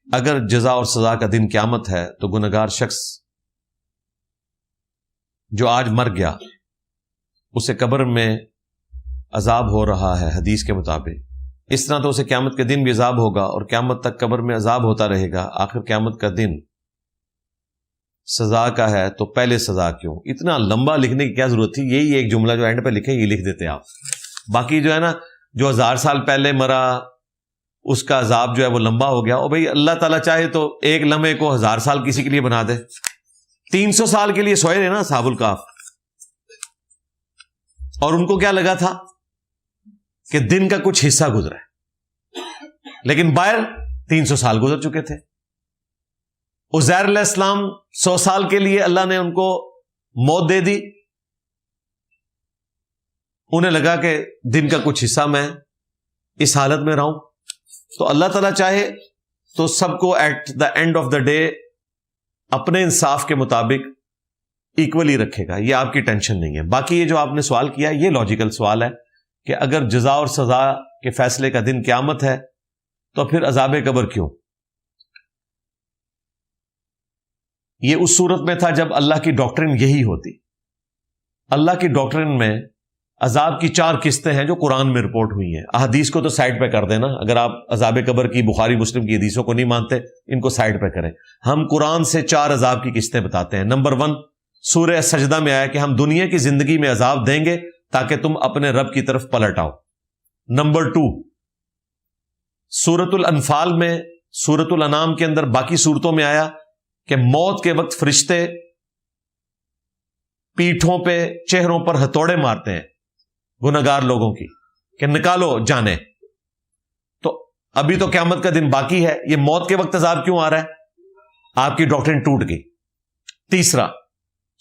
اگر جزا اور سزا کا دن قیامت ہے تو گنہگار شخص جو آج مر گیا اسے قبر میں عذاب ہو رہا ہے حدیث کے مطابق, اس طرح تو اسے قیامت کے دن بھی عذاب ہوگا اور قیامت تک قبر میں عذاب ہوتا رہے گا. آخر قیامت کا دن سزا کا ہے تو پہلے سزا کیوں؟ اتنا لمبا لکھنے کی کیا ضرورت تھی؟ یہی ایک جملہ جو اینڈ پہ لکھے یہ لکھ دیتے آپ. باقی جو ہے نا جو 1000 سال پہلے مرا اس کا عذاب جو ہے وہ لمبا ہو گیا. اور بھائی اللہ تعالیٰ چاہے تو ایک لمحے کو 1000 سال کسی کے لیے بنا دے. 300 سال کے لیے سوئے رہے نا اصحاب الکہف, اور ان کو کیا لگا تھا کہ دن کا کچھ حصہ گزرا ہے, لیکن باہر 300 سال گزر چکے تھے. عزیر علیہ السلام 100 سال کے لیے اللہ نے ان کو موت دے دی. انہیں لگا کہ دن کا کچھ حصہ میں اس حالت میں رہوں. تو اللہ تعالیٰ چاہے تو سب کو at the end of the day اپنے انصاف کے مطابق ایکولی رکھے گا. یہ آپ کی ٹینشن نہیں ہے. باقی یہ جو آپ نے سوال کیا یہ لاجیکل سوال ہے کہ اگر جزا اور سزا کے فیصلے کا دن قیامت ہے تو پھر عذاب قبر کیوں؟ یہ اس صورت میں تھا جب اللہ کی ڈاکٹرن یہی ہوتی. اللہ کی ڈاکٹرن میں عذاب کی 4 قسطیں ہیں جو قرآن میں رپورٹ ہوئی ہیں. احادیث کو تو سائڈ پہ کر دینا, اگر آپ عذاب قبر کی بخاری مسلم کی حدیثوں کو نہیں مانتے ان کو سائڈ پہ کریں. ہم قرآن سے 4 عذاب کی قسطیں بتاتے ہیں. نمبر 1 سورہ سجدہ میں آیا کہ ہم دنیا کی زندگی میں عذاب دیں گے تاکہ تم اپنے رب کی طرف پلٹ آؤ. نمبر 2 سورۃ الانفال میں, سورۃ الانعام کے اندر, باقی سورتوں میں آیا کہ موت کے وقت فرشتے پیٹھوں پہ چہروں پر ہتھوڑے مارتے ہیں گنہگار لوگوں کی کہ نکالو جانے. تو ابھی تو قیامت کا دن باقی ہے, یہ موت کے وقت عذاب کیوں آ رہا ہے؟ آپ کی ڈاکٹرن ٹوٹ گئی. تیسرا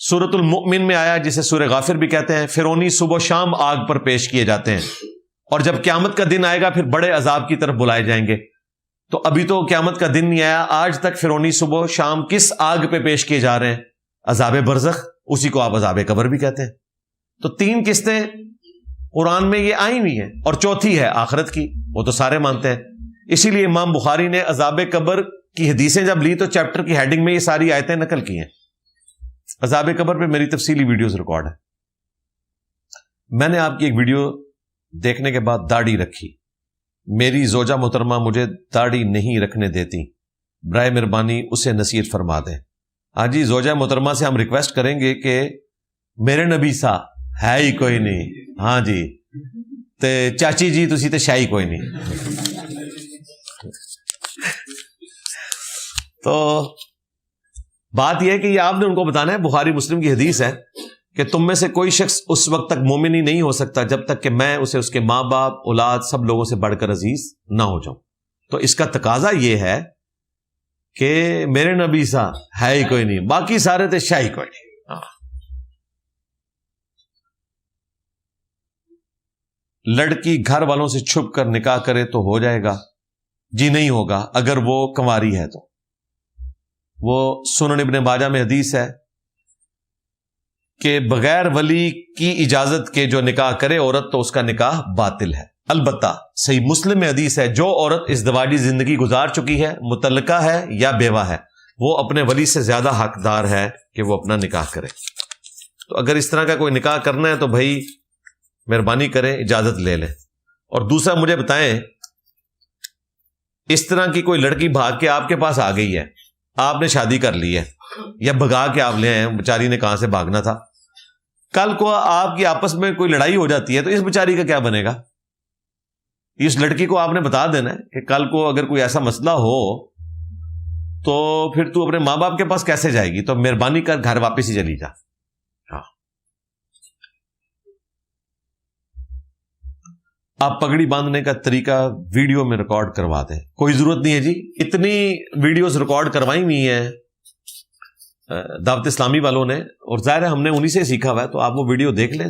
سورۃ المؤمن میں آیا جسے سورہ غافر بھی کہتے ہیں, فرعونی صبح و شام آگ پر پیش کیے جاتے ہیں اور جب قیامت کا دن آئے گا پھر بڑے عذاب کی طرف بلائے جائیں گے. تو ابھی تو قیامت کا دن نہیں آیا, آج تک فرعونی صبح و شام کس آگ پہ پیش کیے جا رہے ہیں؟ عذاب برزخ, اسی کو آپ عذاب قبر بھی کہتے ہیں. تو 3 قسطیں قرآن میں یہ آئی ہوئی ہیں, اور چوتھی ہے آخرت کی, وہ تو سارے مانتے ہیں. اسی لیے امام بخاری نے عذاب قبر کی حدیثیں جب لی تو چیپٹر کی ہیڈنگ میں یہ ساری آیتیں نقل کی ہیں. عذاب قبر پہ میری تفصیلی ویڈیوز ریکارڈ ہے. میں نے آپ کی ایک ویڈیو دیکھنے کے بعد داڑھی رکھی. میری زوجہ محترمہ مجھے داڑھی نہیں رکھنے دیتی, برائے مہربانی اسے نصیحت فرما دیں. ہاں جی, زوجہ محترمہ سے ہم ریکویسٹ کریں گے کہ میرے نبی سا ہے ہی کوئی نہیں. ہاں جی, تے چاچی جی تسی تے شاہی کوئی نہیں. تو بات یہ ہے کہ یہ آپ نے ان کو بتانا ہے, بخاری مسلم کی حدیث ہے کہ تم میں سے کوئی شخص اس وقت تک مومن ہی نہیں ہو سکتا جب تک کہ میں اسے اس کے ماں باپ, اولاد, سب لوگوں سے بڑھ کر عزیز نہ ہو جاؤں. تو اس کا تقاضا یہ ہے کہ میرے نبی سا ہے ہی کوئی نہیں, باقی سارے تے شاہی کوئی نہیں. لڑکی گھر والوں سے چھپ کر نکاح کرے تو ہو جائے گا؟ جی نہیں ہوگا اگر وہ کنواری ہے تو. وہ سنن ابن ماجہ میں حدیث ہے کہ بغیر ولی کی اجازت کے جو نکاح کرے عورت تو اس کا نکاح باطل ہے. البتہ صحیح مسلم میں حدیث ہے جو عورت ازدواجی زندگی گزار چکی ہے, مطلقہ ہے یا بیوہ ہے, وہ اپنے ولی سے زیادہ حقدار ہے کہ وہ اپنا نکاح کرے. تو اگر اس طرح کا کوئی نکاح کرنا ہے تو بھائی مہربانی کریں, اجازت لے لیں. اور دوسرا مجھے بتائیں, اس طرح کی کوئی لڑکی بھاگ کے آپ کے پاس آ گئی ہے, آپ نے شادی کر لی ہے یا بھگا کے آپ لے آئے, بیچاری نے کہاں سے بھاگنا تھا, کل کو آپ کی آپس میں کوئی لڑائی ہو جاتی ہے تو اس بیچاری کا کیا بنے گا؟ اس لڑکی کو آپ نے بتا دینا ہے کہ کل کو اگر کوئی ایسا مسئلہ ہو تو پھر تو اپنے ماں باپ کے پاس کیسے جائے گی, تو مہربانی کر گھر واپس ہی چلی جا. ہاں, آپ پگڑی باندھنے کا طریقہ ویڈیو میں ریکارڈ کروا دیں. کوئی ضرورت نہیں ہے جی, اتنی ویڈیوز ریکارڈ کروائی ہوئی ہیں دعوت اسلامی والوں نے, اور ظاہر ہے ہم نے انہی سے سیکھا ہوا ہے. تو آپ وہ ویڈیو دیکھ لیں,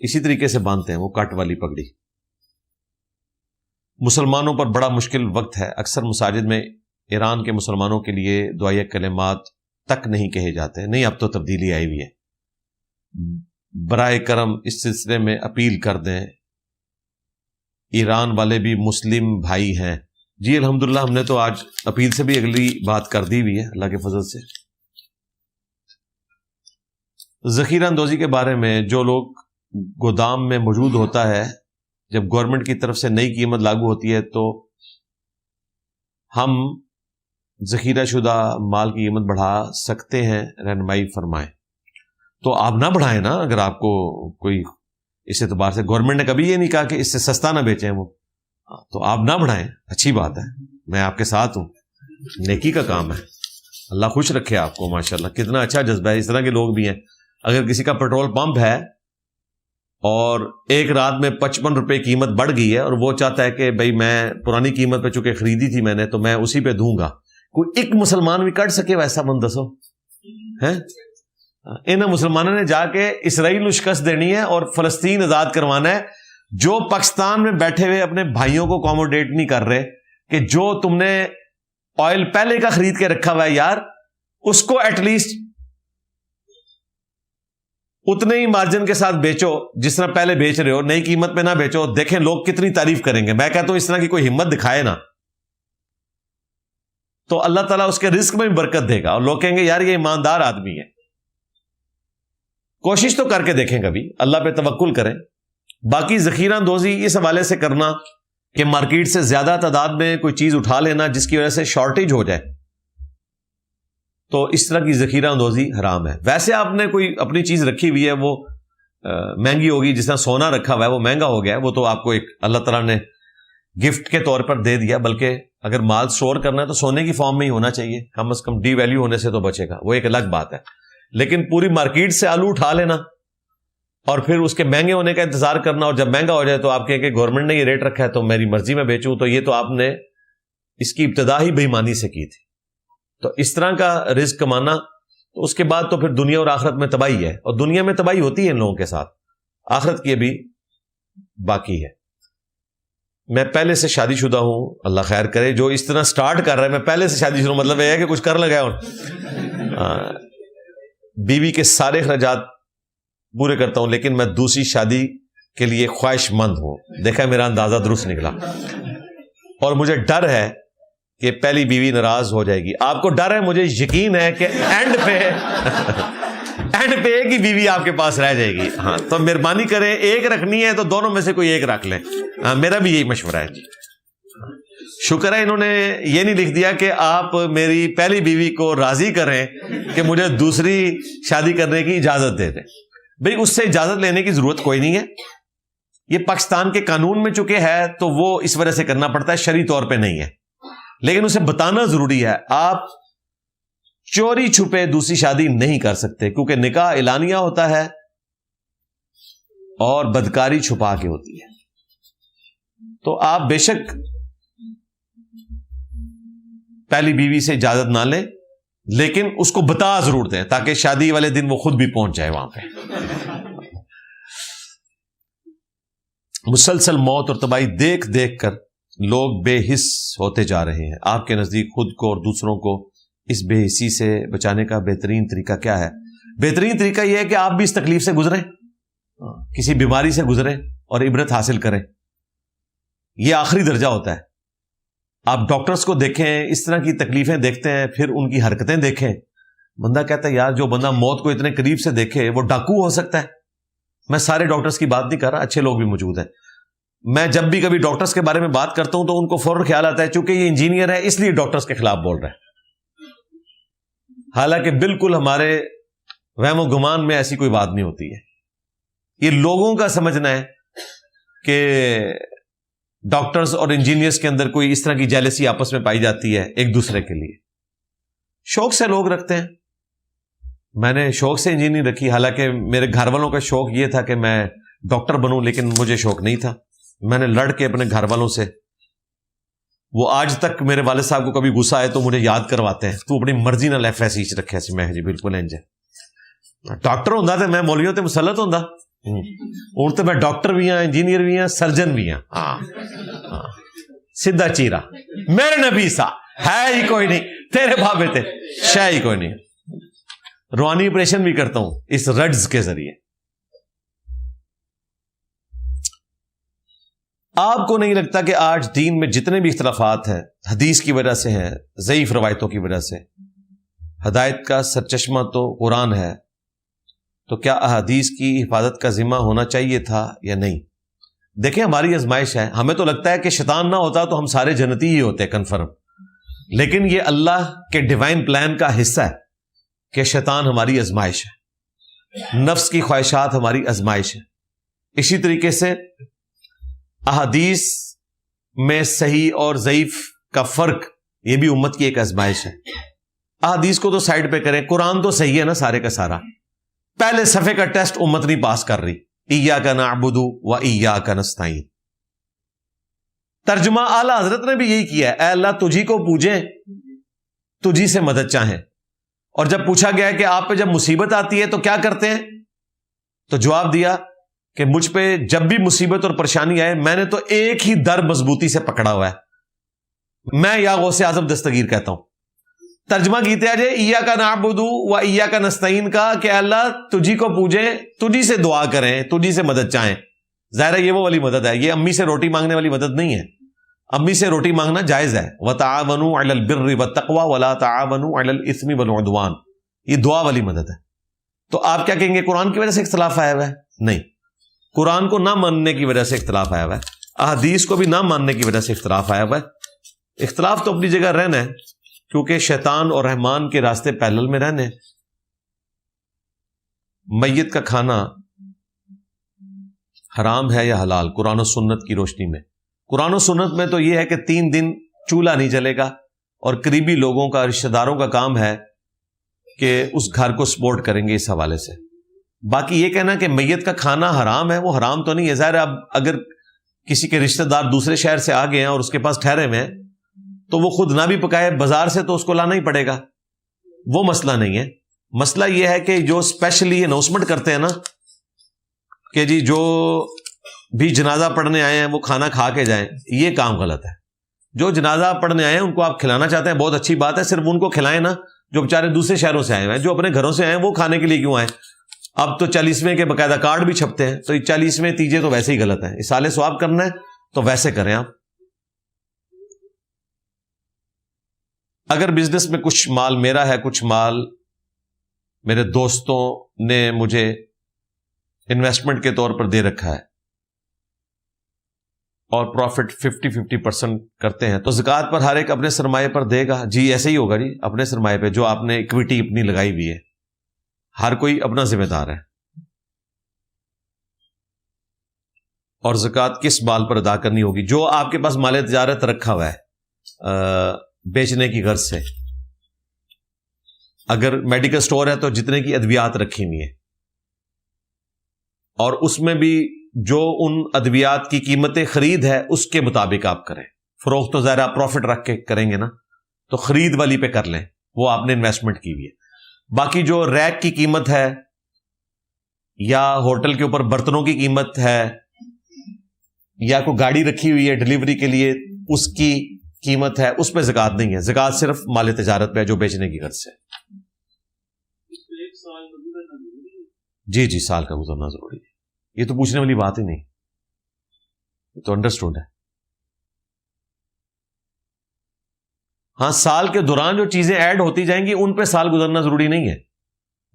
اسی طریقے سے باندھتے ہیں وہ کٹ والی پگڑی. مسلمانوں پر بڑا مشکل وقت ہے. اکثر مساجد میں ایران کے مسلمانوں کے لیے دعائے کلمات تک نہیں کہے جاتے. نہیں, اب تو تبدیلی آئی ہوئی ہے. برائے کرم اس سلسلے میں اپیل کر دیں, ایران والے بھی مسلم بھائی ہیں. جی الحمدللہ, ہم نے تو آج اپیل سے بھی اگلی بات کر دی ہوئی ہے اللہ کے فضل سے. ذخیرہ اندوزی کے بارے میں, جو لوگ گودام میں موجود ہوتا ہے, جب گورنمنٹ کی طرف سے نئی قیمت لاگو ہوتی ہے تو ہم ذخیرہ شدہ مال کی قیمت بڑھا سکتے ہیں, رہنمائی فرمائیں. تو آپ نہ بڑھائیں نا, اگر آپ کو کوئی اس اعتبار سے, گورنمنٹ نے کبھی یہ نہیں کہا کہ اس سے سستا نہ بیچیں وہ, تو آپ نہ بڑھائیں, اچھی بات ہے, میں آپ کے ساتھ ہوں, نیکی کا کام ہے, اللہ خوش رکھے آپ کو. ماشاءاللہ کتنا اچھا جذبہ ہے. اس طرح کے لوگ بھی ہیں. اگر کسی کا پیٹرول پمپ ہے اور ایک رات میں 55 روپے قیمت بڑھ گئی ہے اور وہ چاہتا ہے کہ بھئی میں پرانی قیمت پہ چونکہ خریدی تھی میں نے تو میں اسی پہ دوں گا, کوئی ایک مسلمان بھی کر سکے ویسا من دسو ہے؟ ان مسلمانوں نے جا کے اسرائیل کو شکست دینی ہے اور فلسطین آزاد کروانا ہے. جو پاکستان میں بیٹھے ہوئے اپنے بھائیوں کو اکوموڈیٹ نہیں کر رہے کہ جو تم نے آئل پہلے کا خرید کے رکھا ہوا ہے یار, اس کو ایٹ لیسٹ اتنے ہی مارجن کے ساتھ بیچو جس طرح پہلے بیچ رہے ہو, نئی قیمت پہ نہ بیچو. دیکھیں لوگ کتنی تعریف کریں گے. میں کہتا ہوں اس طرح کی کوئی ہمت دکھائے نا تو اللہ تعالیٰ اس کے رزق میں بھی برکت دے گا اور لوگ کہیں گے یار یہ ایماندار آدمی ہے. کوشش تو کر کے دیکھیں, کبھی اللہ پہ توکل کریں. باقی ذخیرہ اندوزی اس حوالے سے کرنا کہ مارکیٹ سے زیادہ تعداد میں کوئی چیز اٹھا لینا جس کی وجہ سے شارٹیج ہو جائے, تو اس طرح کی ذخیرہ اندوزی حرام ہے. ویسے آپ نے کوئی اپنی چیز رکھی ہوئی ہے وہ مہنگی ہوگی, جس طرح سونا رکھا ہوا ہے وہ مہنگا ہو گیا ہے, وہ تو آپ کو ایک اللہ تعالیٰ نے گفٹ کے طور پر دے دیا. بلکہ اگر مال اسٹور کرنا ہے تو سونے کی فارم میں ہی ہونا چاہیے, کم از کم ڈی ویلیو ہونے سے تو بچے گا, وہ ایک الگ بات ہے. لیکن پوری مارکیٹ سے آلو اٹھا لینا اور پھر اس کے مہنگے ہونے کا انتظار کرنا, اور جب مہنگا ہو جائے تو آپ کہیں کہ گورنمنٹ نے یہ ریٹ رکھا ہے تو میری مرضی میں بیچوں, تو یہ تو آپ نے اس کی ابتدا ہی بے ایمانی سے کی تھی. تو اس طرح کا رزق کمانا, تو اس کے بعد تو پھر دنیا اور آخرت میں تباہی ہے, اور دنیا میں تباہی ہوتی ہے ان لوگوں کے ساتھ, آخرت کی ابھی باقی ہے. میں پہلے سے شادی شدہ ہوں, اللہ خیر کرے. جو اس طرح سٹارٹ کر رہا ہے میں پہلے سے شادی شدہ ہوں, مطلب یہ ہے کہ کچھ کر لگا ہوں. بیوی کے سارے اخراجات پورے کرتا ہوں, لیکن میں دوسری شادی کے لیے خواہش مند ہوں. دیکھا میرا اندازہ درست نکلا. اور مجھے ڈر ہے کہ پہلی بیوی ناراض ہو جائے گی. آپ کو ڈر ہے, مجھے یقین ہے کہ اینڈ پہ ایک ہی بیوی آپ کے پاس رہ جائے گی. ہاں تو مہربانی کریں, ایک رکھنی ہے تو دونوں میں سے کوئی ایک رکھ لیں. میرا بھی یہی مشورہ ہے. شکر ہے انہوں نے یہ نہیں لکھ دیا کہ آپ میری پہلی بیوی کو راضی کریں کہ مجھے دوسری شادی کرنے کی اجازت دے دیں. بھئی اس سے اجازت لینے کی ضرورت کوئی نہیں ہے. یہ پاکستان کے قانون میں چکے ہے تو وہ اس وجہ سے کرنا پڑتا ہے, شرعی طور پہ نہیں ہے. لیکن اسے بتانا ضروری ہے. آپ چوری چھپے دوسری شادی نہیں کر سکتے, کیونکہ نکاح اعلانیہ ہوتا ہے اور بدکاری چھپا کے ہوتی ہے. تو آپ بے شک پہلی بیوی سے اجازت نہ لیں, لیکن اس کو بتا ضرور دیں تاکہ شادی والے دن وہ خود بھی پہنچ جائے وہاں پہ. مسلسل موت اور تباہی دیکھ دیکھ کر لوگ بے حس ہوتے جا رہے ہیں. آپ کے نزدیک خود کو اور دوسروں کو اس بے حسی سے بچانے کا بہترین طریقہ کیا ہے؟ بہترین طریقہ یہ ہے کہ آپ بھی اس تکلیف سے گزریں, کسی بیماری سے گزریں اور عبرت حاصل کریں. یہ آخری درجہ ہوتا ہے. آپ ڈاکٹرز کو دیکھیں, اس طرح کی تکلیفیں دیکھتے ہیں, پھر ان کی حرکتیں دیکھیں. بندہ کہتا ہے یار جو بندہ موت کو اتنے قریب سے دیکھے وہ ڈاکو ہو سکتا ہے. میں سارے ڈاکٹرز کی بات نہیں کر رہا, اچھے لوگ بھی موجود ہیں. میں جب بھی کبھی ڈاکٹرز کے بارے میں بات کرتا ہوں تو ان کو فوراً خیال آتا ہے چونکہ یہ انجینئر ہے اس لیے ڈاکٹرز کے خلاف بول رہا ہے. حالانکہ بالکل ہمارے وہم و گمان میں ایسی کوئی بات نہیں ہوتی ہے. یہ لوگوں کا سمجھنا ہے کہ ڈاکٹرز اور انجینئرز کے اندر کوئی اس طرح کی جیلسی آپس میں پائی جاتی ہے ایک دوسرے کے لیے. شوق سے لوگ رکھتے ہیں. میں نے شوق سے انجینئر رکھی, حالانکہ میرے گھر والوں کا شوق یہ تھا کہ میں ڈاکٹر بنوں, لیکن مجھے شوق نہیں تھا. میں نے لڑ کے اپنے گھر والوں سے, وہ آج تک میرے والد صاحب کو کبھی غصہ آئے تو مجھے یاد کرواتے ہیں, تو اپنی مرضی نہ لیف ایسی رکھے سی. میں جی بالکل انج ڈاکٹر ہوں تو میں مولویوں تے مسلط ہوں, اور تو میں ڈاکٹر بھی ہاں, انجینئر بھی ہاں, سرجن بھی ہاں. ہاں سیدھا چیرا میرے نبی سا ہے ہی کوئی نہیں, تیرے بھابے تے شے ہی کوئی نہیں. روحانی آپریشن بھی کرتا ہوں اس رڈز کے ذریعے. آپ کو نہیں لگتا کہ آج دین میں جتنے بھی اختلافات ہیں حدیث کی وجہ سے ہیں, ضعیف روایتوں کی وجہ سے؟ ہدایت کا سرچشمہ تو قرآن ہے, تو کیا احادیث کی حفاظت کا ذمہ ہونا چاہیے تھا یا نہیں؟ دیکھیں ہماری آزمائش ہے. ہمیں تو لگتا ہے کہ شیطان نہ ہوتا تو ہم سارے جنتی ہی ہوتے کنفرم, لیکن یہ اللہ کے ڈیوائن پلان کا حصہ ہے کہ شیطان ہماری آزمائش ہے, نفس کی خواہشات ہماری آزمائش ہے. اسی طریقے سے احادیث میں صحیح اور ضعیف کا فرق یہ بھی امت کی ایک آزمائش ہے. احادیث کو تو سائڈ پہ کریں, قرآن تو صحیح ہے نا سارے کا سارا. پہلے صفحے کا ٹیسٹ امت نہیں پاس کر رہی. ایاک نعبد و ایاک نستعین. ترجمہ اعلیٰ حضرت نے بھی یہی کیا ہے, اے اللہ تجھی کو پوجیں, تجھی سے مدد چاہیں. اور جب پوچھا گیا کہ آپ پہ جب مصیبت آتی ہے تو کیا کرتے ہیں, تو جواب دیا کہ مجھ پہ جب بھی مصیبت اور پریشانی آئے میں نے تو ایک ہی در مضبوطی سے پکڑا ہوا ہے, میں یا غوث اعظم دستگیر کہتا ہوں. ترجمہ کیتے آجے ایاک نعبد و ایاک نستعین کا کہ اللہ تجھی کو پوجیں, تجھی سے دعا کریں, تجھی سے مدد چاہیں. ظاہر ہے یہ وہ والی مدد ہے, یہ امی سے روٹی مانگنے والی مدد نہیں ہے. امی سے روٹی مانگنا جائز ہے, وتعاونوا علی البر والتقوی ولا تعاونوا علی الاثم والعدوان, یہ دعا والی مدد ہے. تو آپ کیا کہیں گے قرآن کی وجہ سے اختلاف آیا ہوا ہے؟ نہیں, قرآن کو نہ ماننے کی وجہ سے اختلاف آیا ہوا ہے, احادیث کو بھی نہ ماننے کی وجہ سے اختلاف آیا ہوا ہے. اختلاف تو اپنی جگہ رہنا ہے, کیونکہ شیطان اور رحمان کے راستے پیرل میں رہنے. میت کا کھانا حرام ہے یا حلال قرآن و سنت کی روشنی میں؟ قرآن و سنت میں تو یہ ہے کہ 3 دن چولہا نہیں جلے گا, اور قریبی لوگوں کا, رشتہ داروں کا کام ہے کہ اس گھر کو سپورٹ کریں گے اس حوالے سے. باقی یہ کہنا کہ میت کا کھانا حرام ہے, وہ حرام تو نہیں ہے. ظاہر ہے اب اگر کسی کے رشتہ دار دوسرے شہر سے آ گئے ہیں اور اس کے پاس ٹھہرے ہوئے ہیں تو وہ خود نہ بھی پکائے, بازار سے تو اس کو لانا ہی پڑے گا, وہ مسئلہ نہیں ہے. مسئلہ یہ ہے کہ جو اسپیشلی اناؤنسمنٹ کرتے ہیں نا کہ جی جو بھی جنازہ پڑھنے آئے ہیں وہ کھانا کھا کے جائیں, یہ کام غلط ہے. جو جنازہ پڑھنے آئے ہیں ان کو آپ کھلانا چاہتے ہیں, بہت اچھی بات ہے, صرف ان کو کھلائیں نا جو بیچارے دوسرے شہروں سے آئے ہوئے ہیں. جو اپنے گھروں سے آئے ہیں وہ کھانے کے لیے کیوں آئے؟ اب تو 40ویں کے باقاعدہ کارڈ بھی چھپتے ہیں, تو یہ 40ویں تیجے تو ویسے ہی غلط ہیں. اس سالے ثواب کرنا ہے تو ویسے کریں آپ. اگر بزنس میں کچھ مال میرا ہے، کچھ مال میرے دوستوں نے مجھے انویسٹمنٹ کے طور پر دے رکھا ہے اور پروفٹ 50% کرتے ہیں، تو زکوٰۃ پر ہر ایک اپنے سرمایے پر دے گا؟ جی ایسے ہی ہوگا جی، اپنے سرمایے پہ جو آپ نے اکویٹی اپنی لگائی ہوئی ہے، ہر کوئی اپنا ذمہ دار ہے۔ اور زکوٰۃ کس مال پر ادا کرنی ہوگی؟ جو آپ کے پاس مال تجارت رکھا ہوا ہے بیچنے کی غرض سے، اگر میڈیکل سٹور ہے تو جتنے کی ادویات رکھی ہوئی ہیں، اور اس میں بھی جو ان ادویات کی قیمت خرید ہے اس کے مطابق آپ کریں۔ فروخت تو ظاہر آپ پروفٹ رکھ کے کریں گے نا، تو خرید والی پہ کر لیں، وہ آپ نے انویسٹمنٹ کی ہوئی ہے۔ باقی جو ریک کی قیمت ہے یا ہوٹل کے اوپر برتنوں کی قیمت ہے یا کوئی گاڑی رکھی ہوئی ہے ڈیلیوری کے لیے، اس کی قیمت ہے، اس پہ زکوٰۃ نہیں ہے۔ زکوٰۃ صرف مال تجارت پہ ہے جو بیچنے کی غرض سے۔ جی سال کا گزرنا ضروری ہے، یہ تو پوچھنے والی بات ہی نہیں، یہ تو انڈرسٹوڈ ہے۔ ہاں، سال کے دوران جو چیزیں ایڈ ہوتی جائیں گی ان پہ سال گزرنا ضروری نہیں ہے،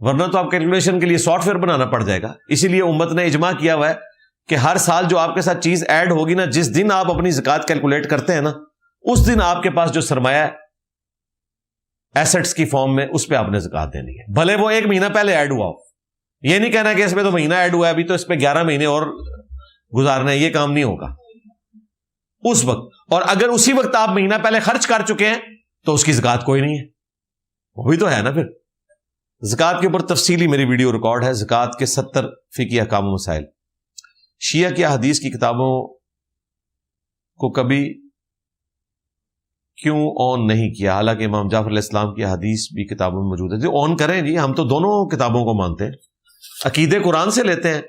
ورنہ تو آپ کیلکولیشن کے لیے سافٹ ویئر بنانا پڑ جائے گا۔ اسی لیے امت نے اجماع کیا ہوا ہے کہ ہر سال جو آپ کے ساتھ چیز ایڈ ہوگی نا، جس دن آپ اپنی زکوٰۃ کیلکولیٹ کرتے ہیں نا، اس دن آپ کے پاس جو سرمایہ ایسٹس کی فارم میں، اس پہ آپ نے زکوٰۃ دینی ہے، بھلے وہ 1 مہینہ پہلے ایڈ ہوا ہو۔ یہ نہیں کہنا کہ اس پہ تو مہینہ ایڈ ہوا ہے، ابھی تو اس پہ 11 مہینے اور گزارنے ہیں، یہ کام نہیں ہوگا اس وقت۔ اور اگر اسی وقت آپ مہینہ پہلے خرچ کر چکے ہیں تو اس کی زکوٰۃ کوئی نہیں ہے، وہ بھی تو ہے نا۔ پھر زکوٰۃ کے اوپر تفصیلی میری ویڈیو ریکارڈ ہے، زکوٰۃ کے 70 فقہی احکام و مسائل۔ شیعہ کی حدیث کی کتابوں کو کبھی کیوں آن نہیں کیا، حالانکہ امام جعفر علیہ السلام کی حدیث بھی کتابوں میں موجود ہے؟ جو آن کریں جی، ہم تو دونوں کتابوں کو مانتے ہیں، عقیدے قرآن سے لیتے ہیں،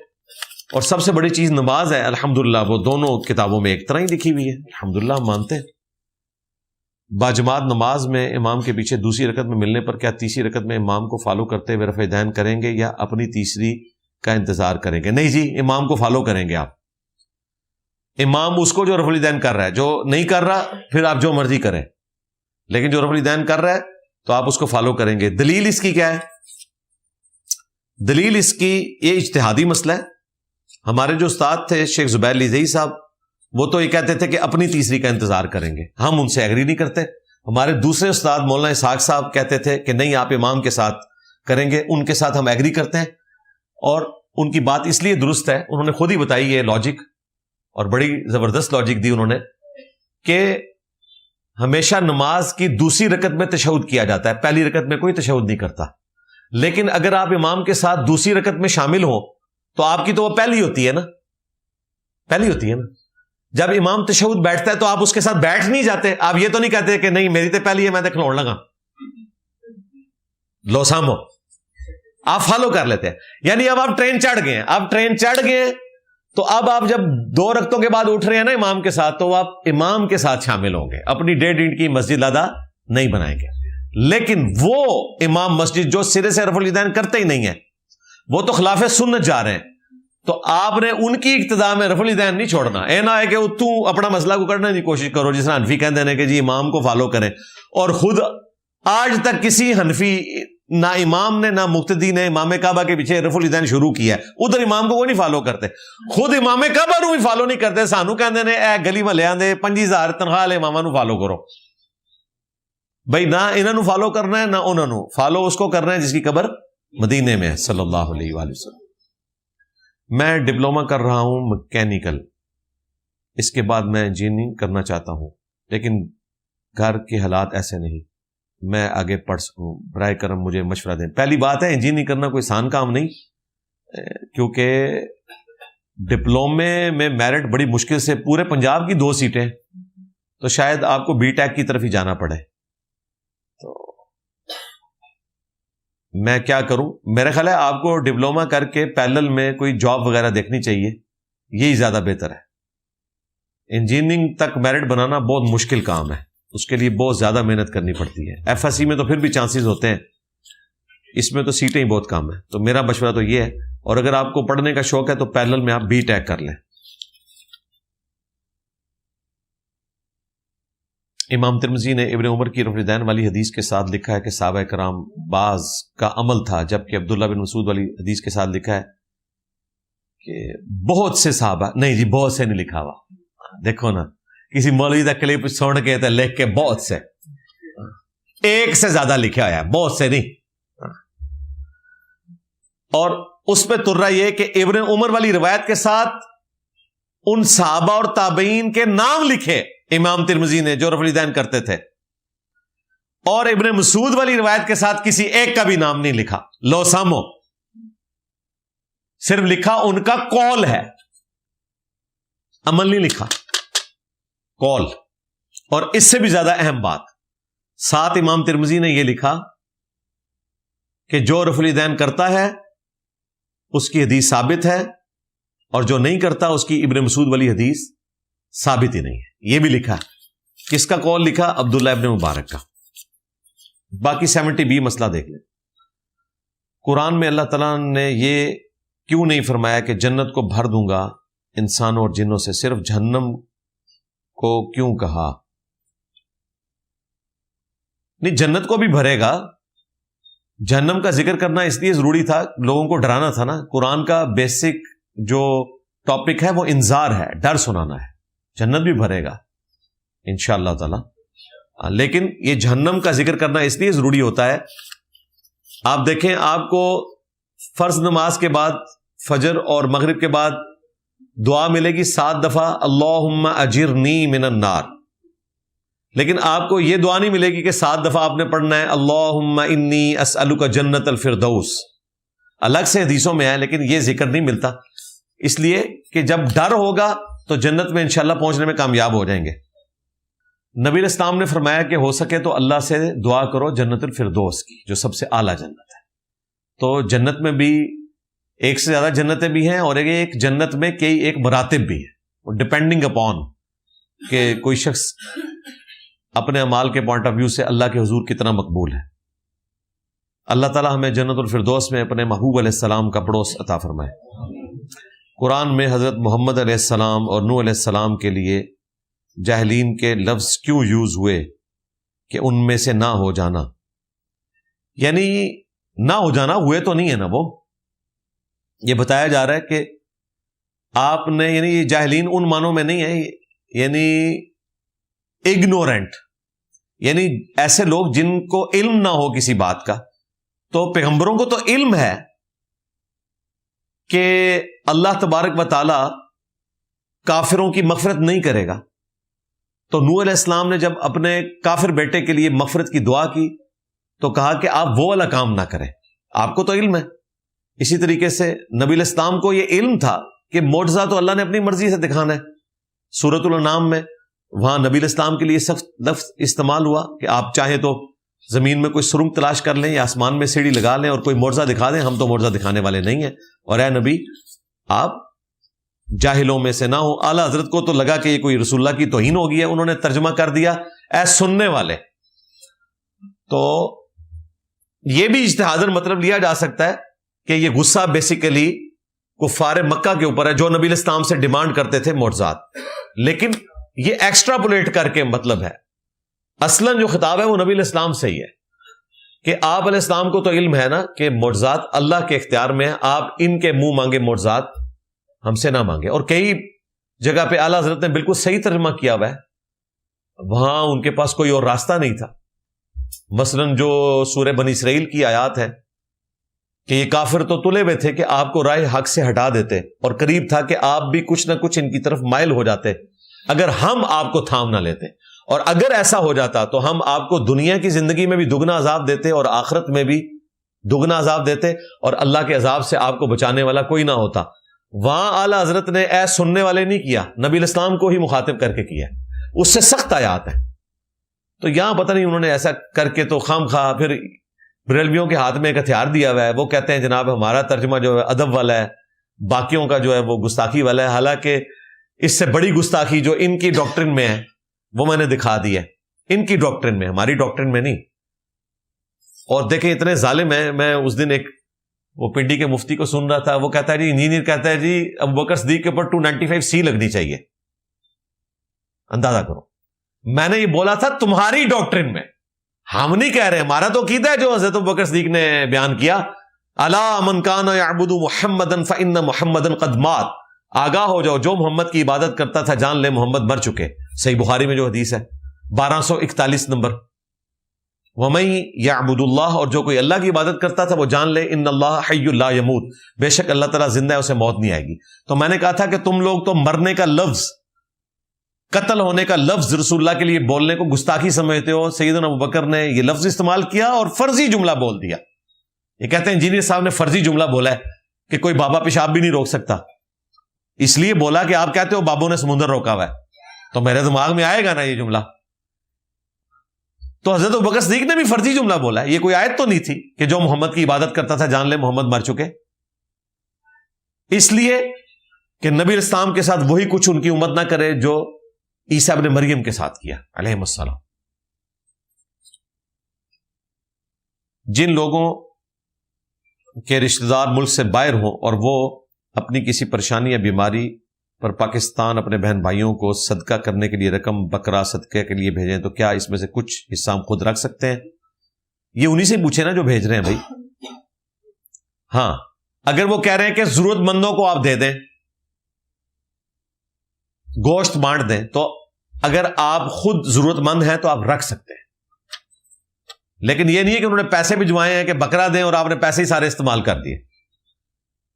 اور سب سے بڑی چیز نماز ہے، الحمدللہ وہ دونوں کتابوں میں ایک طرح ہی لکھی ہوئی ہے، الحمدللہ ہم مانتے ہیں۔ باجماعت نماز میں امام کے پیچھے دوسری رکعت میں ملنے پر کیا تیسری رکعت میں امام کو فالو کرتے ہوئے رفع دین کریں گے یا اپنی تیسری کا انتظار کریں گے؟ نہیں جی، امام کو فالو کریں گے آپ۔ امام اس کو جو رفع دین کر رہا ہے، جو نہیں کر رہا پھر آپ جو مرضی کریں، لیکن جو رفع دین کر رہا ہے تو آپ اس کو فالو کریں گے۔ دلیل اس کی کیا ہے؟ دلیل اس کی یہ اجتہادی مسئلہ ہے۔ ہمارے جو استاد تھے شیخ زبیر لیزئی صاحب، وہ تو یہ کہتے تھے کہ اپنی تیسری کا انتظار کریں گے، ہم ان سے ایگری نہیں کرتے۔ ہمارے دوسرے استاد مولانا اسحاق صاحب کہتے تھے کہ نہیں، آپ امام کے ساتھ کریں گے، ان کے ساتھ ہم ایگری کرتے ہیں، اور ان کی بات اس لیے درست ہے، انہوں نے خود ہی بتائی یہ لاجک، اور بڑی زبردست لاجک دی انہوں نے، کہ ہمیشہ نماز کی دوسری رکعت میں تشہد کیا جاتا ہے، پہلی رکعت میں کوئی تشہد نہیں کرتا، لیکن اگر آپ امام کے ساتھ دوسری رکعت میں شامل ہو تو آپ کی تو وہ پہلی ہوتی ہے نا، پہلی ہوتی ہے نا۔ جب امام تشہد بیٹھتا ہے تو آپ اس کے ساتھ بیٹھ نہیں جاتے، آپ یہ تو نہیں کہتے کہ نہیں میری تو پہلی ہے، میں تو کھلوڑ لگا، لو سامو، آپ فالو کر لیتے ہیں۔ یعنی اب آپ ٹرین چڑھ گئے ہیں، اب ٹرین چڑھ گئے ہیں تو اب آپ جب 2 رکعتوں کے بعد اٹھ رہے ہیں نا امام کے ساتھ، تو آپ امام کے ساتھ شامل ہوں گے، اپنی 1.5 اینٹ کی مسجد ادا نہیں بنائیں گے۔ لیکن وہ امام مسجد جو سرے سے رفع الیدین کرتے ہی نہیں ہے، وہ تو خلاف سنت جا رہے ہیں، تو آپ نے ان کی اقتداء میں رفع الیدین نہیں چھوڑنا۔ اے نہ ہے کہ تو اپنا مسئلہ کو کرنے کی کوشش کرو، جس طرح حنفی کہتے ہیں کہ جی امام کو فالو کریں، اور خود آج تک کسی حنفی، نہ امام نے نہ مقتدی نے امام کعبہ کے پیچھے رفع الیدین شروع کیا ہے، ادھر امام کو وہ نہیں فالو کرتے، خود امام کعبہ نو بھی فالو نہیں کرتے، سانو کہندے نے اے گلی محلیاں دے 25,000 تنخواہ لے اماماں نو فالو کرو۔ بھائی نہ انہوں نے فالو کرنا ہے نہ انہوں نے فالو، اس کو کرنا ہے جس کی قبر مدینے میں ہے صلی اللہ علیہ وآلہ وسلم۔ میں ڈپلوما کر رہا ہوں مکینیکل، اس کے بعد میں انجینئرنگ کرنا چاہتا ہوں، لیکن گھر کے حالات ایسے نہیں میں آگے پڑھ سکوں، برائے کرم مجھے مشورہ دیں۔ پہلی بات ہے انجینئرنگ کرنا کوئی آسان کام نہیں، کیونکہ ڈپلومے میں میرٹ بڑی مشکل سے، پورے پنجاب کی 2 سیٹیں، تو شاید آپ کو بی ٹیک کی طرف ہی جانا پڑے۔ تو میں کیا کروں؟ میرا خیال ہے آپ کو ڈپلوما کر کے پیرلل میں کوئی جاب وغیرہ دیکھنی چاہیے، یہی زیادہ بہتر ہے۔ انجینئرنگ تک میرٹ بنانا بہت مشکل کام ہے، اس کے لیے بہت زیادہ محنت کرنی پڑتی ہے۔ ایف ایس سی میں تو پھر بھی چانسز ہوتے ہیں، اس میں تو سیٹیں ہی بہت کم ہیں۔ تو میرا مشورہ تو یہ ہے، اور اگر آپ کو پڑھنے کا شوق ہے تو پیرلل میں آپ بی ٹیک کر لیں۔ امام ترمذی نے ابن عمر کی رفع الیدین والی حدیث کے ساتھ لکھا ہے کہ صحابہ کرام بعض کا عمل تھا، جبکہ عبداللہ بن مسعود والی حدیث کے ساتھ لکھا ہے کہ بہت سے صحابہ، نہیں جی بہت سے نہیں لکھا ہوا، دیکھو نا کسی مولوی کا کلپ سن کے لکھ کے بہت سے، ایک سے زیادہ لکھا ہوا ہے، بہت سے نہیں. اور اس پہ تر رہا یہ کہ ابن عمر والی روایت کے ساتھ ان صحابہ اور تابعین کے نام لکھے امام ترمذی نے جو رفع الیدین کرتے تھے، اور ابن مسعود والی روایت کے ساتھ کسی ایک کا بھی نام نہیں لکھا. لو سامو، صرف لکھا ان کا قول ہے، عمل نہیں لکھا، قول. اور اس سے بھی زیادہ اہم بات، ساتھ امام ترمذی نے یہ لکھا کہ جو رفع الیدین کرتا ہے اس کی حدیث ثابت ہے، اور جو نہیں کرتا اس کی ابن مسعود والی حدیث ثابت ہی نہیں ہے. یہ بھی لکھا. کس کا قول لکھا؟ عبداللہ ابن مبارک کا. باقی 70B مسئلہ دیکھ لیں. قرآن میں اللہ تعالیٰ نے یہ کیوں نہیں فرمایا کہ جنت کو بھر دوں گا انسانوں اور جنوں سے، صرف جہنم کو کیوں کہا؟ نہیں، جنت کو بھی بھرے گا. جہنم کا ذکر کرنا اس لیے ضروری تھا، لوگوں کو ڈرانا تھا نا. قرآن کا بیسک جو ٹاپک ہے وہ انذار ہے، ڈر سنانا ہے. جنت بھی بھرے گا انشاءاللہ تعالی، لیکن یہ جہنم کا ذکر کرنا اس لیے ضروری ہوتا ہے. آپ دیکھیں، آپ کو فرض نماز کے بعد، فجر اور مغرب کے بعد دعا ملے گی 7 دفعہ، اللہم اجرنی من النار. لیکن آپ کو یہ دعا نہیں ملے گی کہ 7 دفعہ آپ نے پڑھنا ہے اللہم انی اسألک جنت الفردوس. الگ سے حدیثوں میں ہے لیکن یہ ذکر نہیں ملتا، اس لیے کہ جب ڈر ہوگا تو جنت میں انشاءاللہ پہنچنے میں کامیاب ہو جائیں گے. نبی علیہ السلام نے فرمایا کہ ہو سکے تو اللہ سے دعا کرو جنت الفردوس کی، جو سب سے اعلیٰ جنت ہے. تو جنت میں بھی ایک سے زیادہ جنتیں بھی ہیں، اور ایک جنت میں کئی ایک مراتب بھی ہیں، ڈپینڈنگ اپون کہ کوئی شخص اپنے اعمال کے پوائنٹ آف ویو سے اللہ کے حضور کتنا مقبول ہے. اللہ تعالیٰ ہمیں جنت الفردوس میں اپنے محبوب علیہ السلام کا پڑوس عطا فرمائے. قرآن میں حضرت محمد علیہ السلام اور نوح علیہ السلام کے لیے جاہلین کے لفظ کیوں یوز ہوئے کہ ان میں سے نہ ہو جانا؟ یعنی نہ ہو جانا ہوئے تو نہیں ہے نا، وہ یہ بتایا جا رہا ہے کہ آپ نے، یعنی یہ جاہلین ان معنوں میں نہیں ہے، یعنی اگنورینٹ، یعنی ایسے لوگ جن کو علم نہ ہو کسی بات کا. تو پیغمبروں کو تو علم ہے کہ اللہ تبارک و تعالی کافروں کی مغفرت نہیں کرے گا. تو نوح علیہ السلام نے جب اپنے کافر بیٹے کے لیے مغفرت کی دعا کی تو کہا کہ آپ وہ والا کام نہ کریں، آپ کو تو علم ہے. اسی طریقے سے نبی علیہ السلام کو یہ علم تھا کہ معجزہ تو اللہ نے اپنی مرضی سے دکھانا ہے. سورۃ الانعام میں وہاں نبی علیہ السلام کے لیے سخت لفظ استعمال ہوا کہ آپ چاہیں تو زمین میں کوئی سرنگ تلاش کر لیں یا آسمان میں سیڑھی لگا لیں اور کوئی معجزہ دکھا دیں، ہم تو معجزہ دکھانے والے نہیں ہیں، اور اے نبی آپ جاہلوں میں سے نہ ہو. اعلیٰ حضرت کو تو لگا کہ یہ کوئی رسول اللہ کی توہین ہو گئی ہے، انہوں نے ترجمہ کر دیا اے سننے والے. تو یہ بھی اجتہاداً مطلب لیا جا سکتا ہے کہ یہ غصہ بیسیکلی کفار مکہ کے اوپر ہے جو نبی علیہ السلام سے ڈیمانڈ کرتے تھے معجزات، لیکن یہ ایکسٹراپولیٹ کر کے مطلب ہے. اصلاً جو خطاب ہے وہ نبی علیہ السلام سے ہی ہے کہ آپ علیہ السلام کو تو علم ہے نا کہ معجزات اللہ کے اختیار میں ہیں، آپ ان کے منہ مانگے معجزات ہم سے نہ مانگے. اور کئی جگہ پہ اعلیٰ حضرت نے بالکل صحیح ترجمہ کیا ہوا ہے، وہاں ان کے پاس کوئی اور راستہ نہیں تھا. مثلاً جو سورہ بنی اسرائیل کی آیات ہے کہ یہ کافر تو تلے ہوئے تھے کہ آپ کو راہ حق سے ہٹا دیتے، اور قریب تھا کہ آپ بھی کچھ نہ کچھ ان کی طرف مائل ہو جاتے اگر ہم آپ کو تھام نہ لیتے، اور اگر ایسا ہو جاتا تو ہم آپ کو دنیا کی زندگی میں بھی دگنا عذاب دیتے اور آخرت میں بھی دگنا عذاب دیتے، اور اللہ کے عذاب سے آپ کو بچانے والا کوئی نہ ہوتا. وہاں اعلیٰ حضرت نے اے سننے والے نہیں کیا، نبی علیہ السلام کو ہی مخاطب کر کے کیا، اس سے سخت آیات ہیں. تو یہاں پتہ نہیں انہوں نے ایسا کر کے تو خام خواہ پھر بریلویوں کے ہاتھ میں ایک ہتھیار دیا ہوا ہے، وہ کہتے ہیں جناب ہمارا ترجمہ جو ہے ادب والا ہے، باقیوں کا جو ہے وہ گستاخی والا ہے. حالانکہ اس سے بڑی گستاخی جو ان کی ڈاکٹرن میں ہے وہ میں نے دکھا دی ہے، ان کی ڈاکٹرن میں، ہماری ڈاکٹرن میں نہیں. اور دیکھیں اتنے ظالم ہیں. میں اس دن ایک وہ پنڈی کے مفتی کو سن رہا تھا، وہ کہتا ہے جی انجینئر کہتا ہے جی ابوبکر صدیق کے اوپر 295C لگنی چاہیے. اندازہ کرو میں نے یہ بولا تھا تمہاری ڈاکٹرن میں، ہم نہیں کہہ رہے، ہمارا تو عقیدہ ہے جو حضرت ابوبکر صدیق نے بیان کیا، الا من کان یعبد محمدا فان محمدا قد مات، آگاہ ہو جاؤ جو محمد کی عبادت کرتا تھا جان لے محمد مر چکے، صحیح بخاری میں جو حدیث ہے 1241 نمبر، وَمَن يَعْبُدُ اللَّهَ، اور جو کوئی اللہ کی عبادت کرتا تھا وہ جان لے ان اللہ حی لا يموت، بے شک اللہ تعالیٰ زندہ ہے اسے موت نہیں آئے گی۔ تو میں نے کہا تھا کہ تم لوگ تو مرنے کا لفظ، قتل ہونے کا لفظ رسول اللہ کے لیے بولنے کو گستاخی سمجھتے ہو، سیدنا ابوبکر نے یہ لفظ استعمال کیا اور فرضی جملہ بول دیا۔ یہ کہتے ہیں انجینئر صاحب نے فرضی جملہ بولا ہے کہ کوئی بابا پیشاب بھی نہیں روک سکتا، اس لیے بولا کہ آپ کہتے ہو بابوں نے سمندر روکا ہوا ہے، تو میرے دماغ میں آئے گا نا یہ جملہ۔ تو حضرت ابوبکر صدیق نے بھی فرضی جملہ بولا ہے، یہ کوئی آیت تو نہیں تھی کہ جو محمد کی عبادت کرتا تھا جان لے محمد مر چکے، اس لیے کہ نبی اسلام کے ساتھ وہی کچھ ان کی امت نہ کرے جو عیسیٰ ابن مریم کے ساتھ کیا علیہ السلام۔ جن لوگوں کے رشتہ دار ملک سے باہر ہوں اور وہ اپنی کسی پریشانی یا بیماری پر پاکستان اپنے بہن بھائیوں کو صدقہ کرنے کے لیے رقم بکرا صدقے کے لیے بھیجیں تو کیا اس میں سے کچھ حصہ ہم خود رکھ سکتے ہیں؟ یہ انہی سے پوچھے نا جو بھیج رہے ہیں بھائی۔ ہاں اگر وہ کہہ رہے ہیں کہ ضرورت مندوں کو آپ دے دیں، گوشت بانٹ دیں، تو اگر آپ خود ضرورت مند ہیں تو آپ رکھ سکتے ہیں، لیکن یہ نہیں ہے کہ انہوں نے پیسے بھجوائے ہیں کہ بکرا دیں اور آپ نے پیسے ہی سارے استعمال کر دیے۔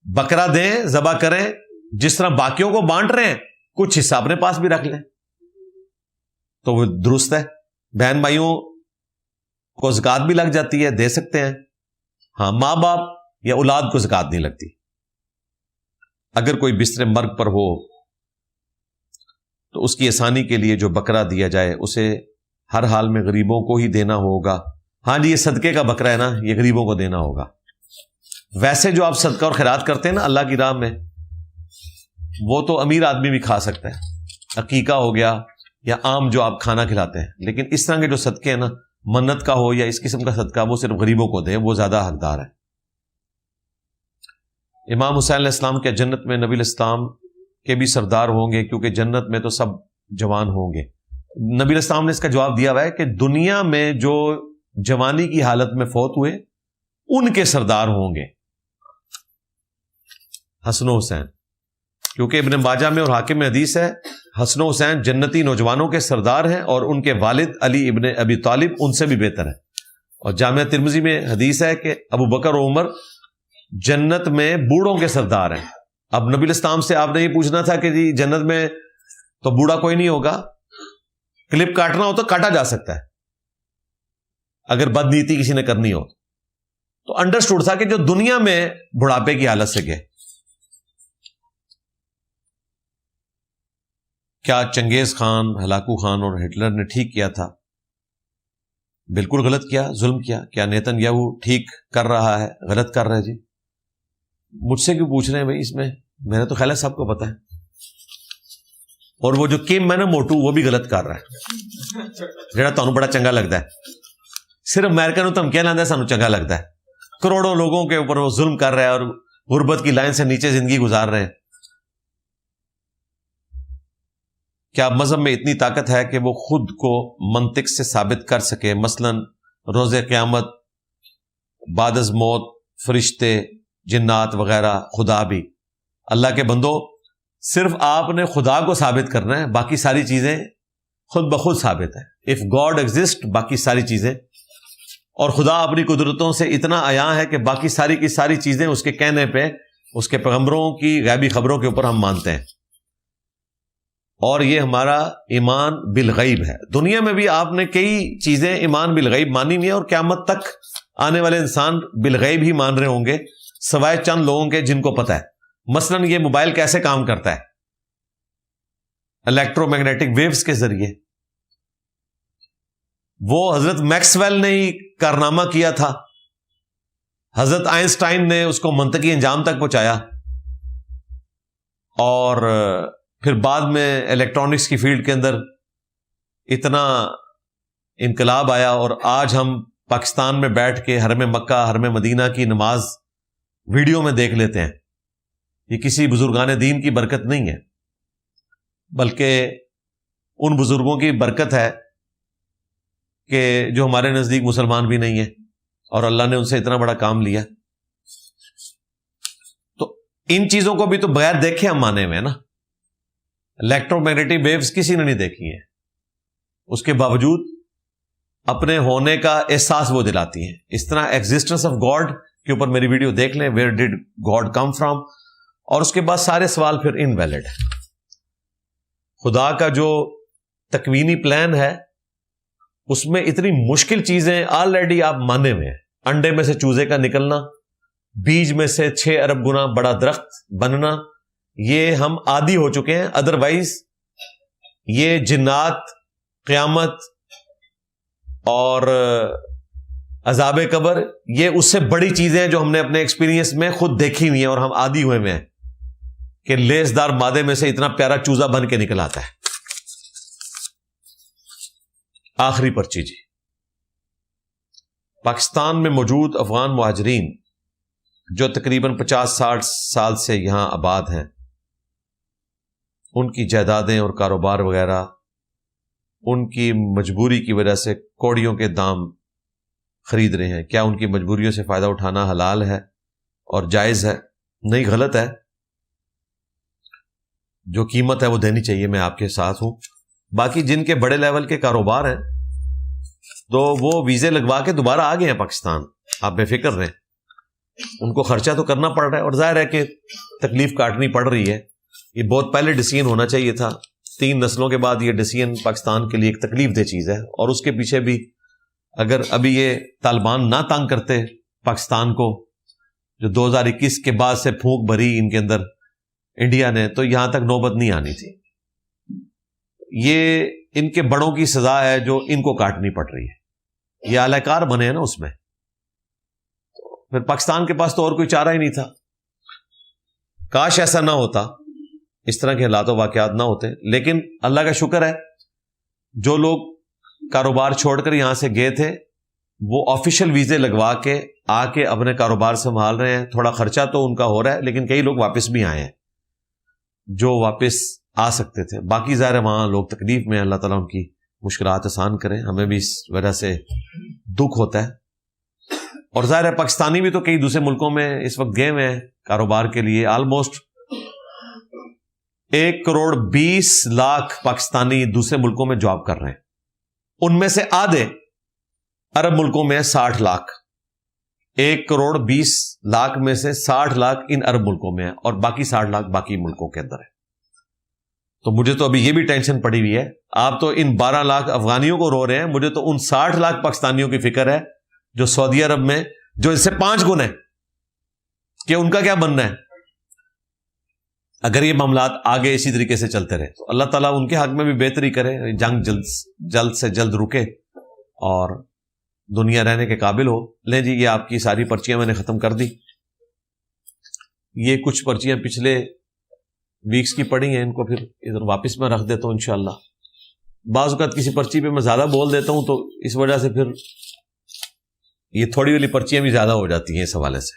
بکرا دیں، ذبح کریں، جس طرح باقیوں کو بانٹ رہے ہیں کچھ حصہ اپنے پاس بھی رکھ لیں تو وہ درست ہے۔ بہن بھائیوں کو زکوٰۃ بھی لگ جاتی ہے، دے سکتے ہیں۔ ہاں ماں باپ یا اولاد کو زکوٰۃ نہیں لگتی۔ اگر کوئی بستر مرگ پر ہو تو اس کی آسانی کے لیے جو بکرا دیا جائے اسے ہر حال میں غریبوں کو ہی دینا ہوگا۔ ہاں جی، یہ صدقے کا بکرا ہے نا، یہ غریبوں کو دینا ہوگا۔ ویسے جو آپ صدقہ اور خیرات کرتے ہیں نا اللہ کی راہ میں، وہ تو امیر آدمی بھی کھا سکتا ہے، عقیقہ ہو گیا یا عام جو آپ کھانا کھلاتے ہیں، لیکن اس طرح کے جو صدقے ہیں نا، منت کا ہو یا اس قسم کا صدقہ، وہ صرف غریبوں کو دیں، وہ زیادہ حقدار ہے۔ امام حسین علیہ السلام کے جنت میں نبی الاسلام کے بھی سردار ہوں گے، کیونکہ جنت میں تو سب جوان ہوں گے۔ نبی الاسلام نے اس کا جواب دیا ہوا ہے کہ دنیا میں جو جوانی کی حالت میں فوت ہوئے ان کے سردار ہوں گے حسن و حسین، کیونکہ ابن ماجہ میں اور حاکم میں حدیث ہے حسن و حسین جنتی نوجوانوں کے سردار ہیں اور ان کے والد علی ابن ابی طالب ان سے بھی بہتر ہے۔ اور جامعہ ترمذی میں حدیث ہے کہ ابو بکر و عمر جنت میں بوڑھوں کے سردار ہیں۔ اب نبی الاسلام سے آپ نے یہ پوچھنا تھا کہ جی جنت میں تو بوڑھا کوئی نہیں ہوگا، کلپ کاٹنا ہو تو کاٹا جا سکتا ہے اگر بد نیتی کسی نے کرنی ہو، تو انڈرسٹوڈ تھا کہ جو دنیا میں بڑھاپے کی حالت سے گئے۔ کیا چنگیز خان، ہلاکو خان اور ہٹلر نے ٹھیک کیا تھا؟ بالکل غلط کیا، ظلم کیا۔ کیا نیتن یاہو ٹھیک کر رہا ہے؟ غلط کر رہا ہے۔ جی مجھ سے کیوں پوچھ رہے ہیں بھائی؟ اس میں میرا تو خیال ہے سب کو پتا ہے۔ اور وہ جو کیم میں نا موٹو، وہ بھی غلط کر رہا ہے، جڑا تانوں بڑا چنگا لگتا ہے۔ صرف امریکہ نو دھمکیاں لاندے سانوں چنگا لگتا ہے، کروڑوں لوگوں کے اوپر وہ ظلم کر رہا ہے اور غربت کی لائن سے نیچے زندگی گزار رہے ہیں۔ کیا مذہب میں اتنی طاقت ہے کہ وہ خود کو منطق سے ثابت کر سکے؟ مثلا روز قیامت، بعد از موت، فرشتے، جنات وغیرہ، خدا بھی؟ اللہ کے بندو، صرف آپ نے خدا کو ثابت کرنا ہے، باقی ساری چیزیں خود بخود ثابت ہے۔ اف گاڈ ایگزسٹ، باقی ساری چیزیں، اور خدا اپنی قدرتوں سے اتنا عیاں ہے کہ باقی ساری کی ساری چیزیں اس کے کہنے پہ، اس کے پیغمبروں کی غیبی خبروں کے اوپر ہم مانتے ہیں، اور یہ ہمارا ایمان بالغیب ہے۔ دنیا میں بھی آپ نے کئی چیزیں ایمان بالغیب مانی ہوئی ہیں، اور قیامت تک آنے والے انسان بالغیب ہی مان رہے ہوں گے، سوائے چند لوگوں کے جن کو پتہ ہے۔ مثلا یہ موبائل کیسے کام کرتا ہے؟ الیکٹرو میگنیٹک ویوز کے ذریعے۔ وہ حضرت میکسویل نے ہی کارنامہ کیا تھا، حضرت آئنسٹائن نے اس کو منطقی انجام تک پہنچایا، اور پھر بعد میں الیکٹرانکس کی فیلڈ کے اندر اتنا انقلاب آیا، اور آج ہم پاکستان میں بیٹھ کے حرم مکہ، حرم مدینہ کی نماز ویڈیو میں دیکھ لیتے ہیں۔ یہ کسی بزرگان دین کی برکت نہیں ہے، بلکہ ان بزرگوں کی برکت ہے کہ جو ہمارے نزدیک مسلمان بھی نہیں ہیں اور اللہ نے ان سے اتنا بڑا کام لیا. تو ان چیزوں کو بھی تو بغیر دیکھے ہم مانے ہوئے نا. الیکٹرو میگنیٹک ویوز کسی نے نہیں دیکھی ہیں, اس کے باوجود اپنے ہونے کا احساس وہ دلاتی ہیں. اس طرح ایگزسٹنس آف گاڈ کے اوپر میری ویڈیو دیکھ لیں, ویئر ڈڈ گاڈ کم فرام, اور اس کے بعد سارے سوال پھر انویلڈ ہیں. خدا کا جو تکوینی پلان ہے اس میں اتنی مشکل چیزیں آلریڈی آپ مانے ہوئے ہیں. انڈے میں سے چوزے کا نکلنا, بیج میں سے 6 ارب گنا بڑا درخت بننا, یہ ہم عادی ہو چکے ہیں. ادروائز یہ جنات, قیامت اور عذاب قبر, یہ اس سے بڑی چیزیں ہیں جو ہم نے اپنے ایکسپیرینس میں خود دیکھی ہوئی ہیں اور ہم عادی ہوئے ہیں کہ لیسدار مادے میں سے اتنا پیارا چوزا بن کے نکل آتا ہے. آخری پرچی جی, پاکستان میں موجود افغان مہاجرین جو تقریباً 50-60 سال سے یہاں آباد ہیں, ان کی جائیدادیں اور کاروبار وغیرہ ان کی مجبوری کی وجہ سے کوڑیوں کے دام خرید رہے ہیں. کیا ان کی مجبوریوں سے فائدہ اٹھانا حلال ہے اور جائز ہے؟ نہیں, غلط ہے. جو قیمت ہے وہ دینی چاہیے, میں آپ کے ساتھ ہوں. باقی جن کے بڑے لیول کے کاروبار ہیں تو وہ ویزے لگوا کے دوبارہ آ گئے ہیں پاکستان, آپ بے فکر رہیں. ان کو خرچہ تو کرنا پڑ رہا ہے اور ظاہر ہے کہ تکلیف کاٹنی پڑ رہی ہے. یہ بہت پہلے ڈیسیژن ہونا چاہیے تھا. 3 نسلوں کے بعد یہ ڈیسیژن پاکستان کے لیے ایک تکلیف دہ چیز ہے, اور اس کے پیچھے بھی اگر ابھی یہ طالبان نہ تنگ کرتے پاکستان کو, جو 2021 کے بعد سے پھونک بھری ان کے اندر انڈیا نے, تو یہاں تک نوبت نہیں آنی تھی. یہ ان کے بڑوں کی سزا ہے جو ان کو کاٹنی پڑ رہی ہے. یہ اعلی کار بنے ہیں نا اس میں, پھر پاکستان کے پاس تو اور کوئی چارہ ہی نہیں تھا. کاش ایسا نہ ہوتا, اس طرح کے حالات و واقعات نہ ہوتے. لیکن اللہ کا شکر ہے جو لوگ کاروبار چھوڑ کر یہاں سے گئے تھے وہ آفیشیل ویزے لگوا کے آ کے اپنے کاروبار سنبھال رہے ہیں. تھوڑا خرچہ تو ان کا ہو رہا ہے, لیکن کئی لوگ واپس بھی آئے ہیں جو واپس آ سکتے تھے. باقی ظاہر ہے وہاں لوگ تکلیف میں, اللہ تعالیٰ ان کی مشکلات آسان کریں. ہمیں بھی اس وجہ سے دکھ ہوتا ہے. اور ظاہر ہے پاکستانی بھی تو کئی دوسرے ملکوں میں اس وقت گئے ہوئے ہیں کاروبار کے لیے. آلموسٹ 1,20,00,000 پاکستانی دوسرے ملکوں میں جاب کر رہے ہیں. ان میں سے آدھے عرب ملکوں میں 60 لاکھ. 1,20,00,000 میں سے 60 لاکھ ان عرب ملکوں میں ہے, اور باقی 60 لاکھ باقی ملکوں کے اندر ہے. تو مجھے تو ابھی یہ بھی ٹینشن پڑی ہوئی ہے. آپ تو ان 12 لاکھ افغانیوں کو رو رہے ہیں, مجھے تو ان 60 لاکھ پاکستانیوں کی فکر ہے جو سعودی عرب میں, جو اس سے 5 گنا ہے, کہ ان کا کیا بننا ہے اگر یہ معاملات آگے اسی طریقے سے چلتے رہے. تو اللہ تعالیٰ ان کے حق میں بھی بہتری کرے, جنگ جلد سے جلد رکے اور دنیا رہنے کے قابل ہو. لیں جی, یہ آپ کی ساری پرچیاں میں نے ختم کر دی. یہ کچھ پرچیاں پچھلے ویکس کی پڑی ہیں, ان کو پھر ادھر واپس میں رکھ دیتا ہوں انشاءاللہ. بعض اوقات کسی پرچی پہ میں زیادہ بول دیتا ہوں تو اس وجہ سے پھر یہ تھوڑی والی پرچیاں بھی زیادہ ہو جاتی ہیں اس حوالے سے.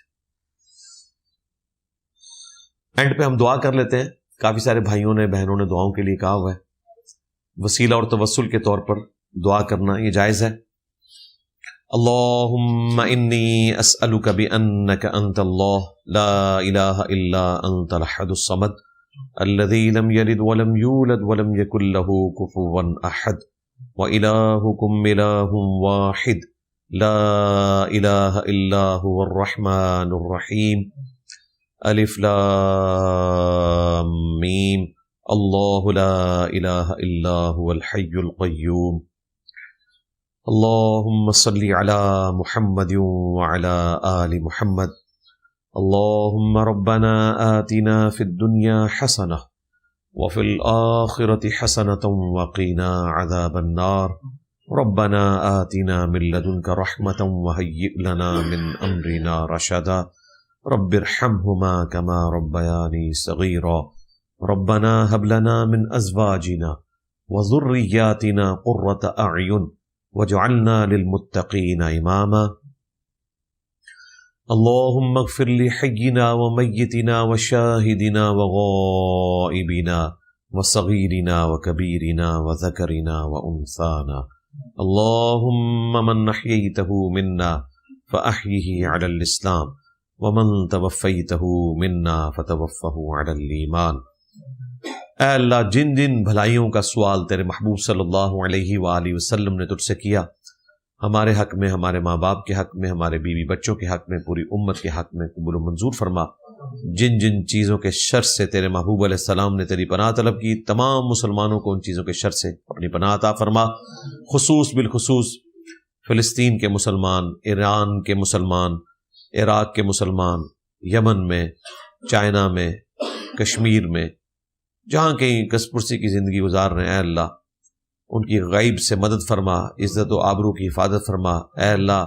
اینڈ پہ ہم دعا کر لیتے ہیں. کافی سارے بھائیوں نے بہنوں نے دعاؤں کے لیے کہا ہوا ہے. وسیلہ اور توسل کے طور پر دعا کرنا یہ جائز ہے. اللہم انی اسألک بانک انت اللہ لا الہ الا انت الاحد الصمد الذی لم یلد ولم یولد ولم یکن له کفوا احد وإلہکم الہ واحد لا الہ الا هو الرحمن الرحیم الف لام میم اللہ لا الہ الا هو الحی القیوم اللہم صلی علی محمد وعلی آل محمد اللہم ربنا آتنا فی الدنیا حسنہ وفی الآخرة حسنة وقنا عذاب النار ربنا آتنا من لدنک رحمة وہیئ لنا من امرنا رشدا رب ارحمہما کما ربیانی صغیرا ربنا هب لنا من ازواجنا وذریاتنا قرة اعین وجعلنا للمتقین اماما اللہم اغفر لحینا ومیتنا وشاہدنا وغائبنا وصغيرنا وكبيرنا وذكرنا وأنثانا اللهم من أحييته منا فأحيه على الإسلام ومن توفيته منا فتوفه على الإيمان۔ اے اللہ جن جن بھلائیوں کا سوال تیرے محبوب صلی اللہ علیہ وآلہ وسلم نے تجھ سے کیا، ہمارے حق میں، ہمارے ماں باپ کے حق میں، ہمارے بیوی بچوں کے حق میں، پوری امت کے حق میں قبول و منظور فرما۔ جن جن چیزوں کے شر سے تیرے محبوب علیہ السلام نے تیری پناہ طلب کی، تمام مسلمانوں کو ان چیزوں کے شر سے اپنی پناہ عطا فرما، خصوص بالخصوص فلسطین کے مسلمان، ایران کے مسلمان، عراق کے مسلمان، یمن میں، چائنا میں، کشمیر میں، جہاں کہیں کس پرسی کی زندگی گزار رہے ہیں، اے اللہ ان کی غیب سے مدد فرما، عزت و آبرو کی حفاظت فرما۔ اے اللہ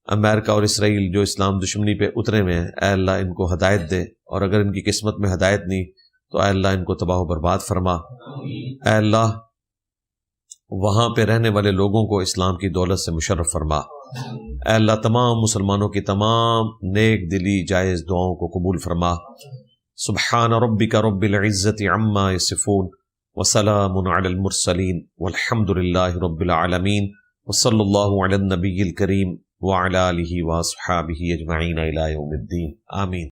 امریکہ اور اسرائیل جو اسلام دشمنی پہ اترے ہوئے ہیں، اے اللہ ان کو ہدایت دے، اور اگر ان کی قسمت میں ہدایت نہیں تو اے اللہ ان کو تباہ و برباد فرما۔ اے اللہ وہاں پہ رہنے والے لوگوں کو اسلام کی دولت سے مشرف فرما۔ اے اللہ تمام مسلمانوں کی تمام نیک دلی جائز دعاؤں کو قبول فرما۔ سبحان ربک رب العزت عما یصفون وسلام علی المرسلین والحمد للہ رب العالمین، وصلی اللہ علی النبی الکریم وعلی آلہ واصحابہ اجمعین الی یوم الدین، آمین۔